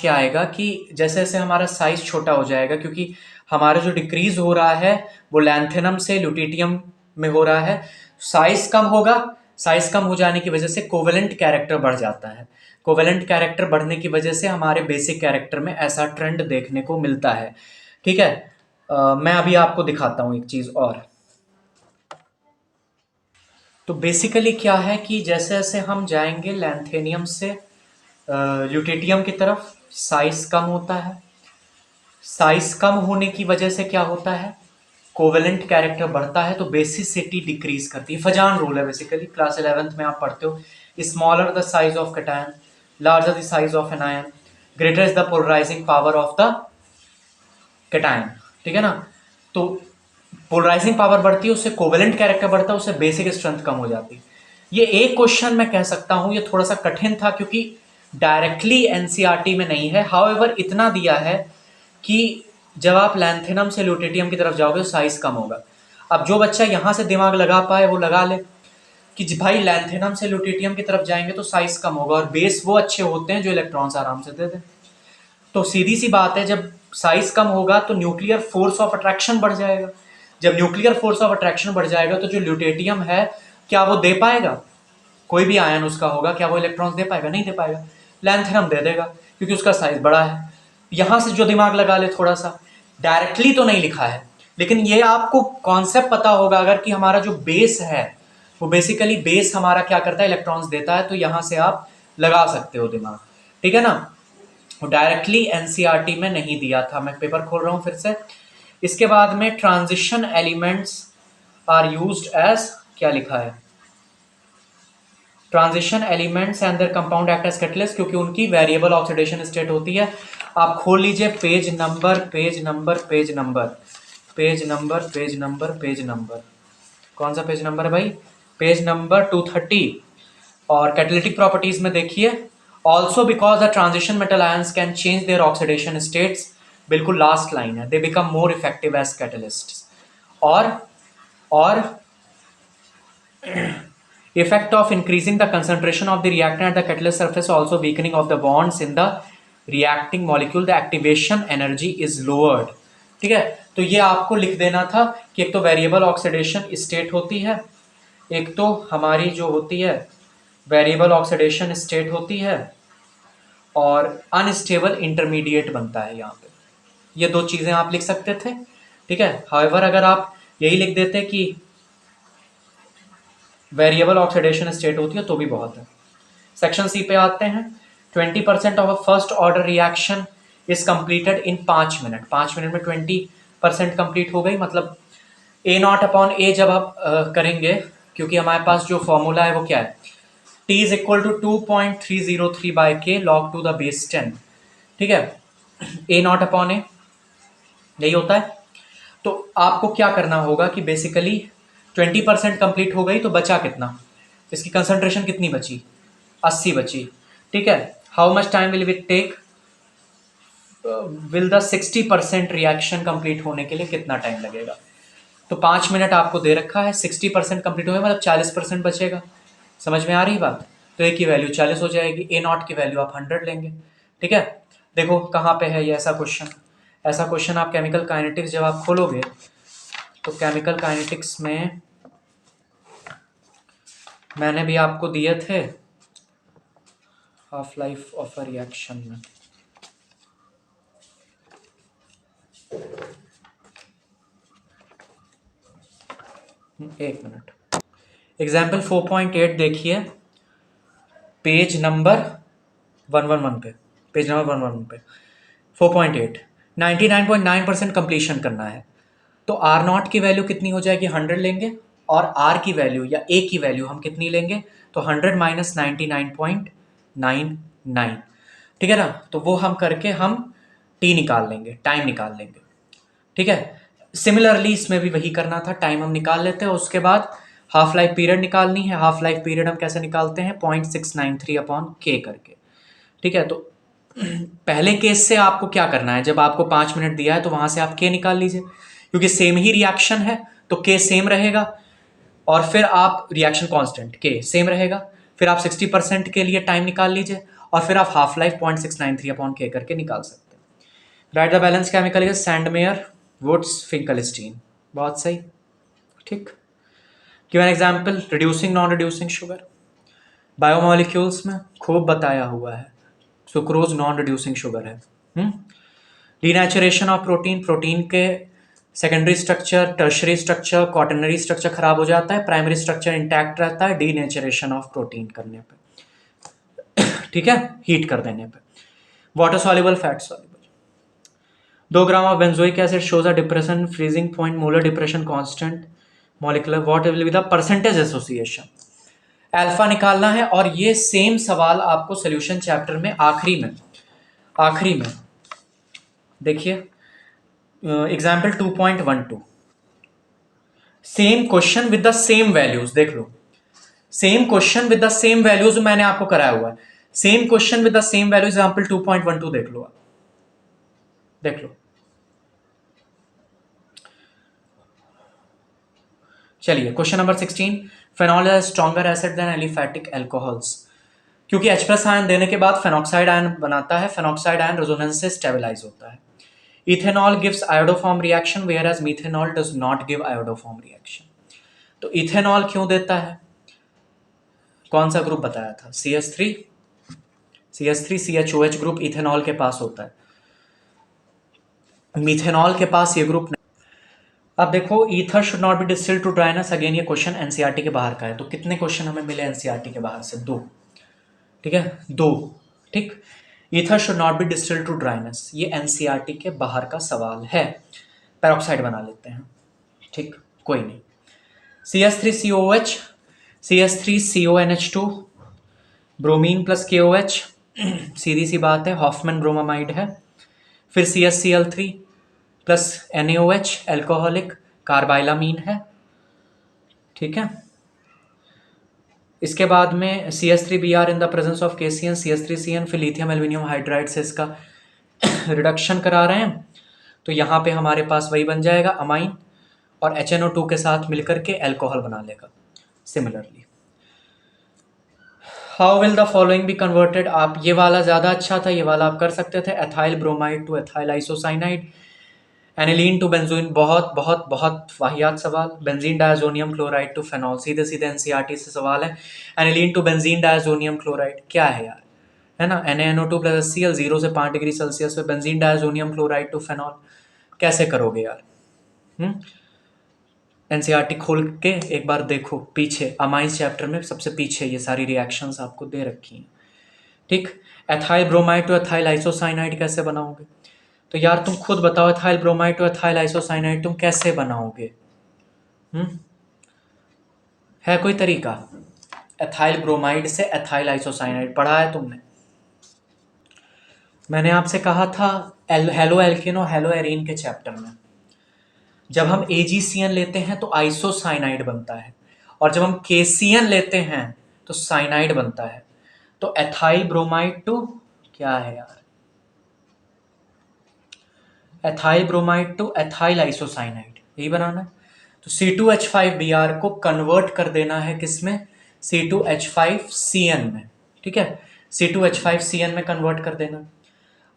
क्या आएगा कि जैसे जैसे हमारा साइज छोटा हो जाएगा, क्योंकि हमारा जो डिक्रीज हो रहा है वो लैंथेनम से ल्यूटिटियम में हो रहा है, साइज कम होगा। साइज कम हो जाने की वजह से कोवेलेंट कैरेक्टर बढ़ जाता है, कोवेलेंट कैरेक्टर बढ़ने की वजह से हमारे बेसिक कैरेक्टर में ऐसा ट्रेंड देखने को मिलता है। ठीक है, मैं अभी आपको दिखाता हूं एक चीज और। तो बेसिकली क्या है कि जैसे जैसे हम जाएंगे लैंथेनियम से ल्यूटेटियम की तरफ, साइज कम होता है। साइज कम होने की वजह से क्या होता है? कोवेलेंट कैरेक्टर बढ़ता है, तो बेसिसिटी डिक्रीज करती है। फजान रूल है बेसिकली, क्लास 11th में आप पढ़ते हो। Smaller the size of cation, larger the size of anion, greater is the polarizing power of the cation. ठीक है ना, तो पोलराइजिंग पावर बढ़ती है, उससे कोवेलेंट कैरेक्टर बढ़ता है, उससे बेसिक स्ट्रेंथ कम हो जाती है। ये एक क्वेश्चन मैं कह सकता हूं ये थोड़ा सा कठिन था, क्योंकि डायरेक्टली एनसीईआरटी में नहीं है। हाउएवर इतना दिया है कि जब आप लैंथेनम से ल्यूटेटियम की तरफ जाओगे तो साइज कम होगा। अब जो बच्चा यहां से दिमाग लगा पाए वो लगा ले, कि भाई लैंथेनम से ल्यूटेटियम की तरफ जाएंगे तो साइज कम होगा, और बेस वो अच्छे होते हैं जो इलेक्ट्रॉन्स आराम से दे दें। तो सीधी सी बात है, जब साइज कम होगा तो न्यूक्लियर फोर्स ऑफ अट्रैक्शन बढ़ जाएगा। जब न्यूक्लियर फोर्स ऑफ अट्रैक्शन बढ़ जाएगा तो जो ल्यूटेटियम है, क्या वो दे पाएगा? कोई भी आयन उसका होगा, क्या वो इलेक्ट्रॉन्स दे पाएगा? नहीं दे पाएगा। लैंथेनम दे देगा क्योंकि उसका साइज बड़ा है। यहां से जो दिमाग लगा ले थोड़ा सा, डायरेक्टली तो नहीं लिखा है, लेकिन ये आपको कॉन्सेप्ट पता होगा अगर कि हमारा जो बेस है वो बेसिकली बेस हमारा क्या करता है, इलेक्ट्रॉन्स देता है, तो यहां से आप लगा सकते हो दिमाग, ठीक है ना। डायरेक्टली एनसीईआरटी में नहीं दिया था, मैं पेपर खोल रहा हूं फिर से। इसके बाद में transition elements are used as, क्या लिखा है, transition elements and their compound act as catalyst, क्योंकि उनकी वेरिएबल ऑक्सीडेशन स्टेट होती है। आप खोल लीजिए page number, page number, page number, page number, page number, page number, कौन सा पेज नंबर है भाई? Page number 230। और कैटालिटिक प्रॉपर्टीज में देखिए, also because the transition metal ions can change their oxidation states, बिल्कुल लास्ट लाइन है, they become more effective as catalyst. और effect of increasing the concentration of the reactant at the catalyst surface, also weakening of the bonds in the reacting molecule, the activation energy is lowered। ठीक है, तो ये आपको लिख देना था कि एक तो वेरिएबल ऑक्सीडेशन स्टेट होती है, एक तो हमारी जो होती है वेरिएबल ऑक्सीडेशन स्टेट होती है, और अनस्टेबल इंटरमीडिएट बनता है यहाँ पे। ये दो चीजें आप लिख सकते थे, ठीक है। हाउएवर अगर आप यही लिख देते कि वेरिएबल ऑक्सीडेशन स्टेट होती है तो भी बहुत है। सेक्शन सी पे आते हैं। 20% of a first order reaction is completed in 5 minute. 5 minute में 20% कंप्लीट हो गई, मतलब ए नॉट अपॉन ए जब आप करेंगे, क्योंकि हमारे पास जो फॉर्मूला है वो क्या है, t is equal to 2.303 by k log to the base 10, ठीक है। ए नॉट अपॉन ए यही होता है। तो आपको क्या करना होगा कि बेसिकली 20% कंप्लीट हो गई तो बचा कितना, इसकी कंसंट्रेशन कितनी बची, 80 बची, ठीक है। How much time will it take, will the 60% reaction complete होने के लिए कितना टाइम लगेगा। तो 5 मिनट आपको दे रखा है, 60% कंप्लीट हो गया मतलब 40% बचेगा। समझ में आ रही बात? तो ए की वैल्यू 40 हो जाएगी, ए नॉट की वैल्यू आप 100 लेंगे, ठीक है। देखो कहाँ पे है ये ऐसा क्वेश्चन, ऐसा क्वेश्चन आप केमिकल काइनेटिक्स जब आप खोलोगे तो केमिकल काइनेटिक्स में मैंने भी आपको दिए थे half life of a reaction में। एक मिनट, एग्जाम्पल 4.8 देखिए, पेज नंबर 111 पे, पेज नंबर 111 पे 4.8, 99.9% कंप्लीशन करना है। तो आर नॉट की वैल्यू कितनी हो जाएगी, 100 लेंगे, और आर की वैल्यू या ए की वैल्यू हम कितनी लेंगे, तो 100 माइनस 99.99, ठीक है ना। तो वो हम करके हम टी निकाल लेंगे, टाइम निकाल लेंगे, ठीक है। सिमिलरली इसमें भी वही करना था, टाइम हम निकाल लेते हैं, उसके बाद हाफ लाइफ पीरियड निकालनी है। हाफ लाइफ पीरियड हम कैसे निकालते हैं, 0.693 अपॉन के करके, ठीक है। तो पहले केस से आपको क्या करना है, जब आपको 5 मिनट दिया है तो वहां से आप के निकाल लीजिए, क्योंकि सेम ही रिएक्शन है तो के सेम रहेगा, और फिर आप रिएक्शन कांस्टेंट के सेम रहेगा, फिर आप 60% के लिए टाइम निकाल लीजिए, और फिर आप हाफ लाइफ 0.693 अपॉन के करके निकाल सकते हैं। Write the balance chemical is Sandmeyer Wurtz Finkelstein, बहुत सही, ठीक। Give an example, reducing non reducing sugar, biomolecules में खूब बताया हुआ है, सुक्रोज नॉन रिड्यूसिंग शुगर है। डीनेचुरेशन ऑफ प्रोटीन, प्रोटीन के secondary structure, tertiary structure, quaternary structure खराब हो जाता है, प्राइमरी स्ट्रक्चर इंटैक्ट रहता है डीनेचुरेशन ऑफ प्रोटीन करने पे, ठीक है, हीट कर देने पे। Water soluble, fat soluble, 2 gram of benzoic acid shows a depression freezing point, molar depression constant, molecular, what will be the percentage association, alpha निकालना है। और ये सेम सवाल आपको सॉल्यूशन चैप्टर में आखिरी में देखिए, example 2.12, same question with the same values, देख लो, same question with the same values मैंने आपको कराया हुआ है, same question with the same values, example 2.12 देख लो, देख लो। चलिए question number 16, phenol is stronger acid than aliphatic alcohols, क्योंकि H प्लस आयन देने के बाद फेनॉक्साइड आयन बनाता है, फेनॉक्साइड आयन रेजोनेंस से स्टेबलाइज होता है। Ethanol gives iodoform reaction where as methanol does not give iodoform reaction. तो इथेनॉल क्यों देता है? कौन सा ग्रुप बताया था? CH3 CHOH ग्रुप इथेनॉल के पास होता है, मीथेनॉल के पास ये ग्रुप नहीं। अब देखो, ether should not be distilled to dryness. Again ये क्वेश्चन एनसीईआरटी के बाहर का है। तो कितने क्वेश्चन हमें मिले एनसीईआरटी के बाहर से? 2। ठीक है, 2। ठीक। Ether should not be distilled to dryness, ये एनसीईआरटी के बाहर का सवाल है। पेरोक्साइड बना लेते हैं। ठीक, कोई नहीं। CH3COH, CH3CONH2, bromine plus KOH, सीधी सी बात है, हॉफमैन ब्रोमामाइड है। फिर CHCl3 प्लस NaOH, एल्कोहलिक कार्बाइलामीन है। ठीक है। इसके बाद में CH3Br in the presence of KCN, CH3CN, फिर लिथियम एल्यूमिनियम हाइड्राइड से इसका रिडक्शन करा रहे हैं। तो यहाँ पे हमारे पास वही बन जाएगा अमाइन, और HNO2 के साथ मिलकर के एल्कोहल बना लेगा। Similarly, how will the following be converted? आप ये वाला ज़्यादा अच्छा था, ये वाला आप कर सकते थे। Ethyl bromide to ethyl isocyanide, aniline to benzoin. बहुत बहुत बहुत वाहियात सवाल। Benzene diazonium chloride to phenol, सीधे सीधे एनसीईआरटी से सवाल है। Aniline to benzene diazonium chloride क्या है यार, है ना? NaNO2 प्लस HCl, 0 से 5 डिग्री सेल्सियस पे benzene diazonium chloride to phenol. कैसे करोगे यार? एनसीईआरटी खोल के एक बार देखो, पीछे अमाइंस चैप्टर में सबसे पीछे ये सारी रिएक्शंस आपको दे रखी हैं। ठीक। Ethyl bromide to ethyl isocyanide कैसे बनाओगे? तो यार तुम खुद बताओ, ethyl bromide to ethyl isocyanide तुम कैसे बनाओगे? है कोई तरीका? एथाइल ब्रोमाइड से एथाइल आइसोसाइनाइड पढ़ा है तुमने? मैंने आपसे कहा था हेलो एल्केन और हेलो एरीन के चैप्टर में, जब हम AgCN लेते हैं तो आइसोसाइनाइड बनता है, और जब हम KCN लेते हैं तो साइनाइड बनता है। तो एथाइल ब्रोमाइड टू क्या है यार? Ethyl bromide to ethyl isocyanide, यही बनाना है। तो C2H5Br को कन्वर्ट कर देना है किसमें? C2H5CN में। ठीक है, C2H5CN में कन्वर्ट कर देना।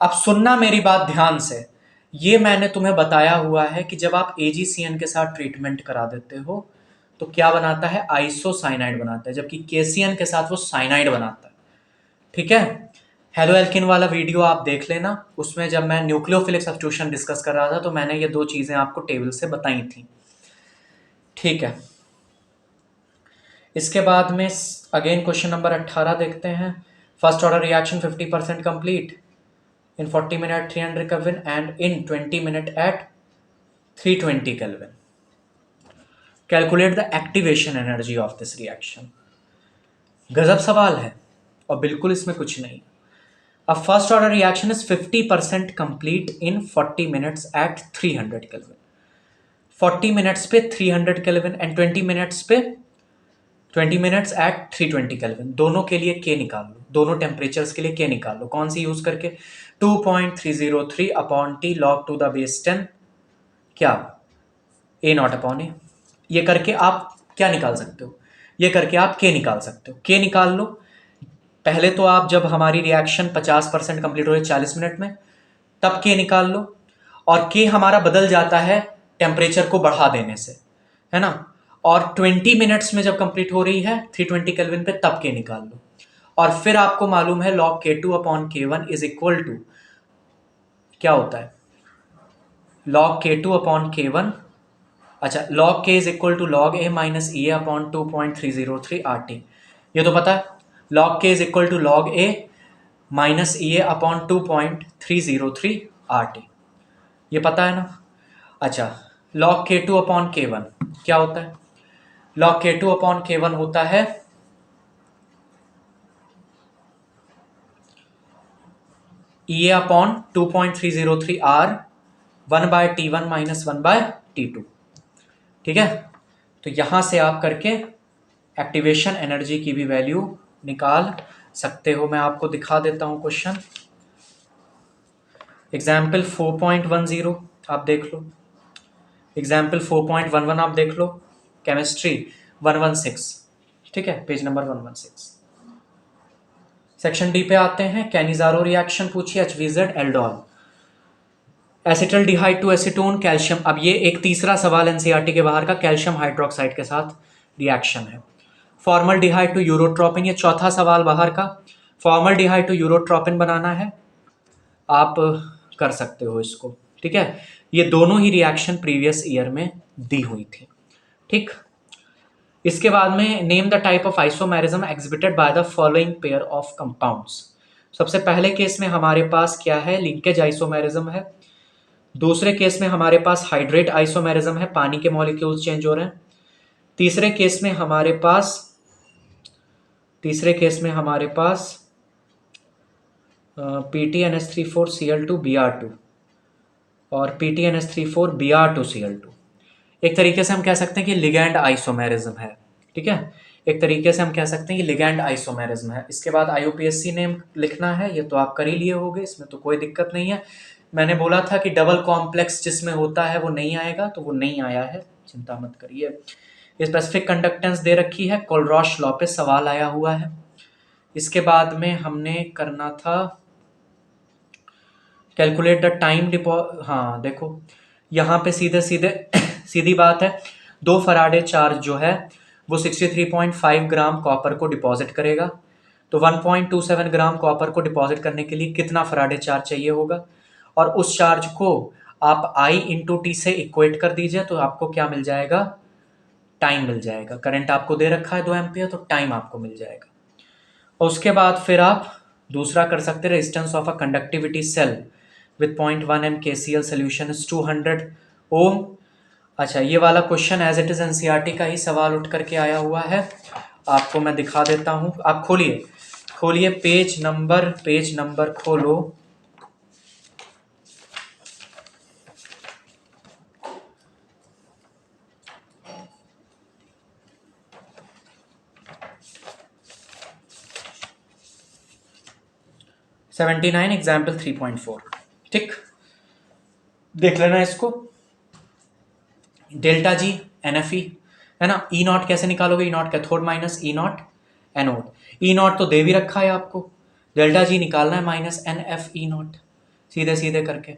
अब सुनना मेरी बात ध्यान से, ये मैंने तुम्हें बताया हुआ है कि जब आप AgCN के साथ ट्रीटमेंट करा देते हो तो क्या बनाता है? आइसोसाइनाइड बनाता है, जबकि KCN के साथ वो साइनाइड बनाता है। ठीक है। हेलो एल्किन वाला वीडियो आप देख लेना, उसमें जब मैं न्यूक्लियोफिलिक सब्स्टिट्यूशन डिस्कस कर रहा था तो मैंने ये 2 चीजें आपको टेबल से बताई थी। ठीक है। इसके बाद में अगेन क्वेश्चन नंबर 18 देखते हैं। First order reaction 50% complete in 40 minute 300 Kelvin and in 20 minute at 320 Kelvin. Calculate the activation energy of this reaction. गजब सवाल है और बिल्कुल इसमें कुछ नहीं। A first order reaction is 50% complete in 40 minutes at 300 Kelvin. 40 minutes पे 300 Kelvin and 20 minutes पे 20 minutes at 320 Kelvin। दोनों के लिए K निकाल लो, दोनों टेम्परेचर्स के लिए K निकाल लो। कौन सी यूज करके? 2.303 upon T log to the base 10 क्या? A0 अपॉन ए। ये करके आप क्या निकाल सकते हो? ये करके आप K निकाल सकते हो। K निकाल लो। पहले तो आप जब हमारी रिएक्शन 50% कंप्लीट हो रही है 40 मिनट में, तब K निकाल लो, और K हमारा बदल जाता है टेम्परेचर को बढ़ा देने से, है ना? और 20 मिनट्स में जब कंप्लीट हो रही है 320 केल्विन पे, तब K निकाल लो। और फिर आपको मालूम है log K2 upon K1 is equal to क्या होता है? log K2 अपॉन K1, अच्छा, log K is equal to log A minus E upon 2.303 RT। ये तो पता है, log K is equal to log A minus E upon 2.303 RT। ये पता है ना? अच्छा, log K2 अपॉन K1 क्या होता है? log K2 अपॉन K1 होता है E upon 2.303 R 1/T1 minus 1/T2। ठीक है, तो यहां से आप करके एक्टिवेशन एनर्जी की भी वैल्यू निकाल सकते हो। मैं आपको दिखा देता हूं क्वेश्चन। एग्जाम्पल 4.10 आप देख लो, एग्जाम्पल 4.11 आप देख लो, केमिस्ट्री 116। ठीक है, पेज नंबर 116। सेक्शन डी पे आते हैं। कैनिजारो रिएक्शन पूछिए, HVZ aldol, acetaldehyde to acetone calcium. अब ये एक तीसरा सवाल एनसीईआरटी के बाहर का, कैल्शियम हाइड्रोक्साइड के साथ रिएक्शन है। फॉर्मल्डिहाइड टू यूरोट्रोपिन, ये चौथा सवाल बाहर का, फॉर्मल्डिहाइड टू यूरोट्रोपिन बनाना है, आप कर सकते हो इसको। ठीक है, ये दोनों ही रिएक्शन प्रीवियस ईयर में दी हुई थी। ठीक, इसके बाद में name the type of isomerism exhibited by the following pair of compounds. सबसे पहले केस में हमारे पास क्या है, लिंकेज आइसोमेरिज्म है। दूसरे केस में हमारे पास हाइड्रेट आइसोमेरिज्म है, पानी के मॉलिक्यूल्स चेंज हो रहे हैं। तीसरे केस में हमारे पास PTNS34Cl2Br2 और PTNS34Br2Cl2। एक तरीके से हम कह सकते हैं कि लिगैंड आइसोमेरिज्म है। ठीक है, एक तरीके से हम कह सकते हैं कि लिगैंड आइसोमेरिज्म है। इसके बाद IUPAC नेम लिखना है, ये तो आप कर ही लिए होगे, इसमें तो कोई दिक्कत नहीं है। मैंने बोला था कि डबल कॉम्प्लेक्स जिसमें होता है वो नहीं आएगा, तो वो नहीं आया है, चिंता मत करिए। स्पेसिफिक कंडक्टेंस दे रखी है, कोलरॉश लॉ पे सवाल आया हुआ है। इसके बाद में हमने करना था कैलकुलेट द टाइम हाँ देखो, यहाँ पे सीधे सीधे सीधी बात है, 2 फराडे चार्ज जो है वो 63.5 ग्राम कॉपर को डिपॉजिट करेगा। तो 1.27 ग्राम कॉपर को डिपॉजिट करने के लिए कितना फराडे चार्ज चाहिए होगा, और उस चार्ज को आप I इंटू टी से इक्वेट कर दीजिए, तो आपको क्या मिल जाएगा, टाइम मिल जाएगा। करंट आपको दे रखा है 2 एम्पियर, तो टाइम आपको मिल जाएगा। और उसके बाद फिर आप दूसरा कर सकते हैं, resistance of a conductivity cell with 0.1 m KCl solution is 200 ohm. अच्छा, ये वाला question as it is NCERT का ही सवाल उठ करके आया हुआ है, आपको मैं दिखा देता हूं। आप खोलिए पेज नंबर खोलो, एग्जाम्पल 3.4। ठीक, देख लेना इसको। डेल्टा जी NFE है ना, E नॉट कैसे निकालोगे, E naught cathode minus E not anode. E not तो दे भी रखा है आपको, डेल्टा जी निकालना है माइनस NFE नॉट, सीधे सीधे करके,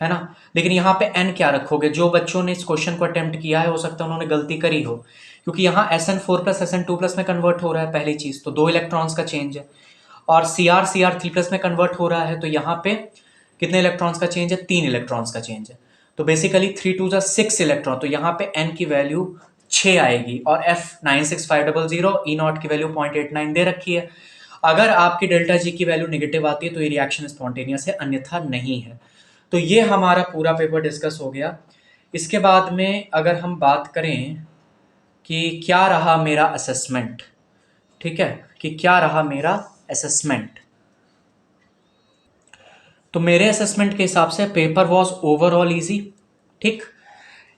है ना। लेकिन यहाँ पे n क्या रखोगे, जो बच्चों ने इस क्वेश्चन को अटेम्प्ट किया है हो सकता है उन्होंने गलती करी हो, क्योंकि यहाँ SN4 प्लस SN2 प्लस में कन्वर्ट हो रहा है, पहली चीज तो 2 इलेक्ट्रॉन्स का चेंज है, और Cr3 प्लस में कन्वर्ट हो रहा है, तो यहाँ पे कितने इलेक्ट्रॉन्स का चेंज है, 3 इलेक्ट्रॉन्स का चेंज है। तो बेसिकली 3 2 6 इलेक्ट्रॉन, तो यहाँ पे n की वैल्यू 6 आएगी, और F96500 E नॉट की वैल्यू 0.89 दे रखी है। अगर आपकी डेल्टा जी की वैल्यू नेगेटिव आती है तो ये रिएक्शन स्पॉन्टेनियस है, अन्यथा नहीं है। तो ये हमारा पूरा पेपर डिस्कस हो गया। इसके बाद में अगर हम बात करें कि क्या रहा मेरा असेसमेंट, ठीक है, कि क्या रहा मेरा असेसमेंट, तो मेरे असेसमेंट के हिसाब से पेपर वॉज ओवरऑल इजी। ठीक,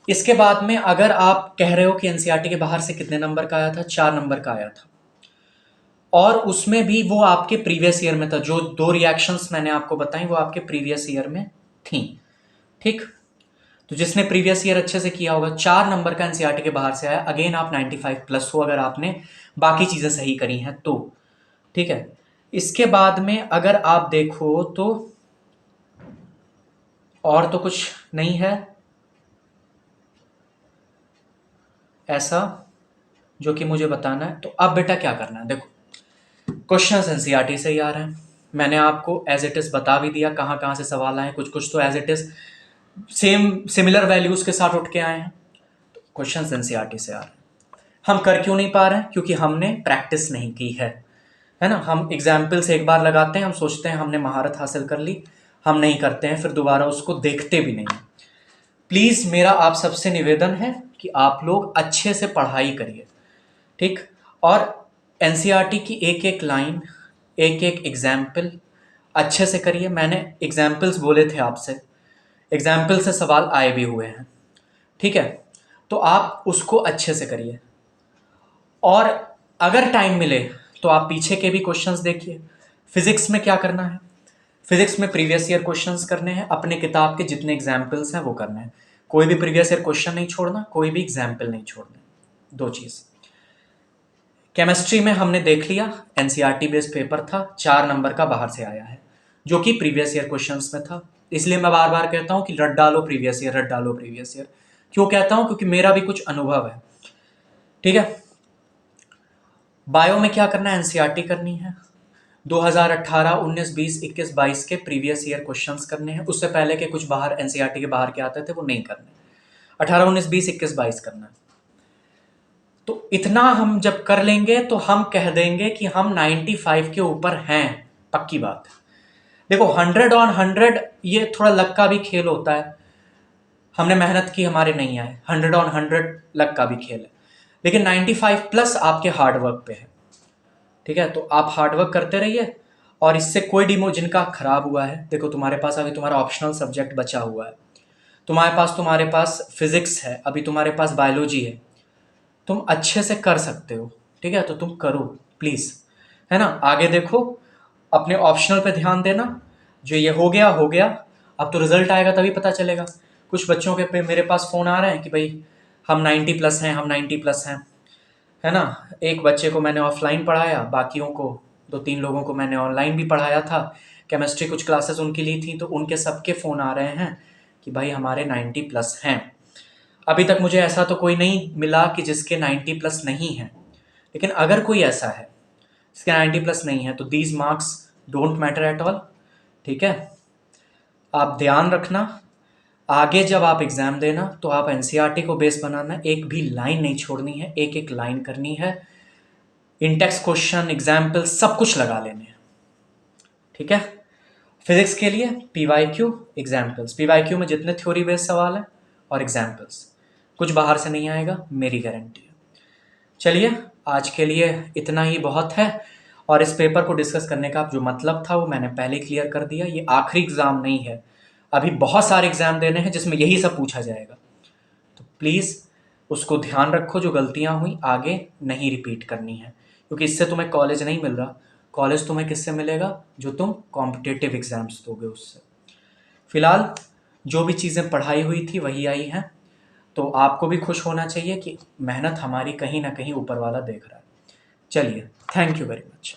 इसके बाद में अगर आप कह रहे हो कि एनसीईआरटी के बाहर से कितने नंबर का आया था, 4 नंबर का आया था, और उसमें भी वो आपके प्रीवियस ईयर में था, जो 2 रिएक्शंस मैंने आपको बताई वो आपके प्रीवियस ईयर में थी। ठीक, तो जिसने प्रीवियस ईयर अच्छे से किया होगा, 4 नंबर का एनसीईआरटी के बाहर से आया, अगेन आप 95 प्लस हो अगर आपने बाकी चीजें सही करी हैं तो। ठीक है, इसके बाद में अगर आप देखो तो और तो कुछ नहीं है ऐसा जो कि मुझे बताना है। तो अब बेटा क्या करना है, देखो क्वेश्चंस एनसीईआरटी से ही आ रहे हैं, मैंने आपको एज इट इज बता भी दिया कहाँ कहाँ से सवाल आए, कुछ कुछ तो as it is similar values के साथ उठ के आए हैं। तो क्वेश्चंस एनसीईआरटी से आ रहे हैं। हम कर क्यों नहीं पा रहे हैं, क्योंकि हमने प्रैक्टिस नहीं की है ना। हम एग्जाम्पल्स एक बार लगाते हैं, हम सोचते हैं हमने महारत हासिल कर ली, हम नहीं करते हैं, फिर दोबारा उसको देखते भी नहीं। प्लीज मेरा आप सबसे निवेदन है कि आप लोग अच्छे से पढ़ाई करिए, ठीक, और एनसीईआरटी की एक एक लाइन, एक एक एग्जाम्पल अच्छे से करिए। मैंने एग्जाम्पल्स बोले थे आपसे, एग्जाम्पल से सवाल आए भी हुए हैं, ठीक है, तो आप उसको अच्छे से करिए। और अगर टाइम मिले तो आप पीछे के भी क्वेश्चंस देखिए। फिजिक्स में क्या करना है, फिजिक्स में प्रीवियस ईयर क्वेश्चंस करने हैं, अपने किताब के जितने एग्जाम्पल्स हैं वो करने हैं, कोई भी प्रीवियस ईयर क्वेश्चन नहीं छोड़ना, कोई भी एग्जाम्पल नहीं छोड़ना, 2 चीज। केमिस्ट्री में हमने देख लिया, एनसीईआरटी बेस्ड पेपर था, 4 नंबर का बाहर से आया है, जो कि प्रीवियस ईयर क्वेश्चंस में था। इसलिए मैं बार बार कहता हूं कि रट डालो प्रीवियस ईयर, रट डालो प्रीवियस ईयर। क्यों कहता हूं? क्योंकि मेरा भी कुछ अनुभव है। ठीक है। बायो में क्या करना है? एनसीईआरटी करनी है। 2018, 19, 20, 21, 22 के प्रीवियस ईयर क्वेश्चंस करने हैं। उससे पहले के कुछ बाहर एनसीईआरटी के बाहर के आते थे वो नहीं करने। 18, 19, 20, 21, 22 करना है। तो इतना हम जब कर लेंगे तो हम कह देंगे कि हम 95 के ऊपर हैं, पक्की बात है। देखो 100 ऑन 100 ये थोड़ा लक का भी खेल होता है। हमने मेहनत की, हमारे नहीं आए, 100 ऑन 100 लक का भी खेल है, लेकिन 95 प्लस आपके हार्डवर्क पे है। ठीक है, तो आप हार्डवर्क करते रहिए और इससे कोई डिमो जिनका खराब हुआ है, देखो तुम्हारे पास अभी तुम्हारा ऑप्शनल सब्जेक्ट बचा हुआ है, तुम्हारे पास फिजिक्स है, अभी तुम्हारे पास बायोलॉजी है, तुम अच्छे से कर सकते हो। ठीक है, तो तुम करो प्लीज, है ना। आगे देखो, अपने ऑप्शनल पे ध्यान देना। जो ये हो गया, अब तो रिजल्ट आएगा तभी पता चलेगा। कुछ बच्चों के पे मेरे पास फोन आ रहे हैं कि भाई हम 90 प्लस हैं, हम 90 प्लस हैं, है ना। एक बच्चे को मैंने ऑफलाइन पढ़ाया, बाकियों को 2-3 लोगों को मैंने ऑनलाइन भी पढ़ाया था। केमिस्ट्री कुछ क्लासेस उनकी ली थी, तो उनके सबके फ़ोन आ रहे हैं कि भाई हमारे 90 प्लस हैं। अभी तक मुझे ऐसा तो कोई नहीं मिला कि जिसके 90 प्लस नहीं है, लेकिन अगर कोई ऐसा है जिसके 90 प्लस नहीं है तो these marks don't matter at all. ठीक है, आप ध्यान रखना, आगे जब आप एग्जाम देना तो आप एनसीईआरटी को बेस बनाना, एक भी लाइन नहीं छोड़नी है, एक एक लाइन करनी है, इंटेक्स क्वेश्चन, एग्जाम्पल सब कुछ लगा लेने हैं। ठीक है। फिजिक्स के लिए पीवाईक्यू, एग्जाम्पल्स, पीवाईक्यू में जितने थ्योरी बेस्ड सवाल है और एग्जाम्पल्स, कुछ बाहर से नहीं आएगा, मेरी गारंटी है। चलिए, आज के लिए इतना ही बहुत है, और इस पेपर को डिस्कस करने का जो मतलब था वो मैंने पहले क्लियर कर दिया। ये आखिरी एग्जाम नहीं है, अभी बहुत सारे एग्जाम देने हैं जिसमें यही सब पूछा जाएगा। तो प्लीज़ उसको ध्यान रखो, जो गलतियां हुई आगे नहीं रिपीट करनी है, क्योंकि इससे तुम्हें कॉलेज नहीं मिल रहा। कॉलेज तुम्हें किससे मिलेगा? जो तुम कॉम्पिटेटिव एग्जाम्स दोगे उससे। फिलहाल जो भी चीज़ें पढ़ाई हुई थी वही आई हैं, तो आपको भी खुश होना चाहिए कि मेहनत हमारी कहीं ना कहीं ऊपर वाला देख रहा है। चलिए, थैंक यू वेरी मच।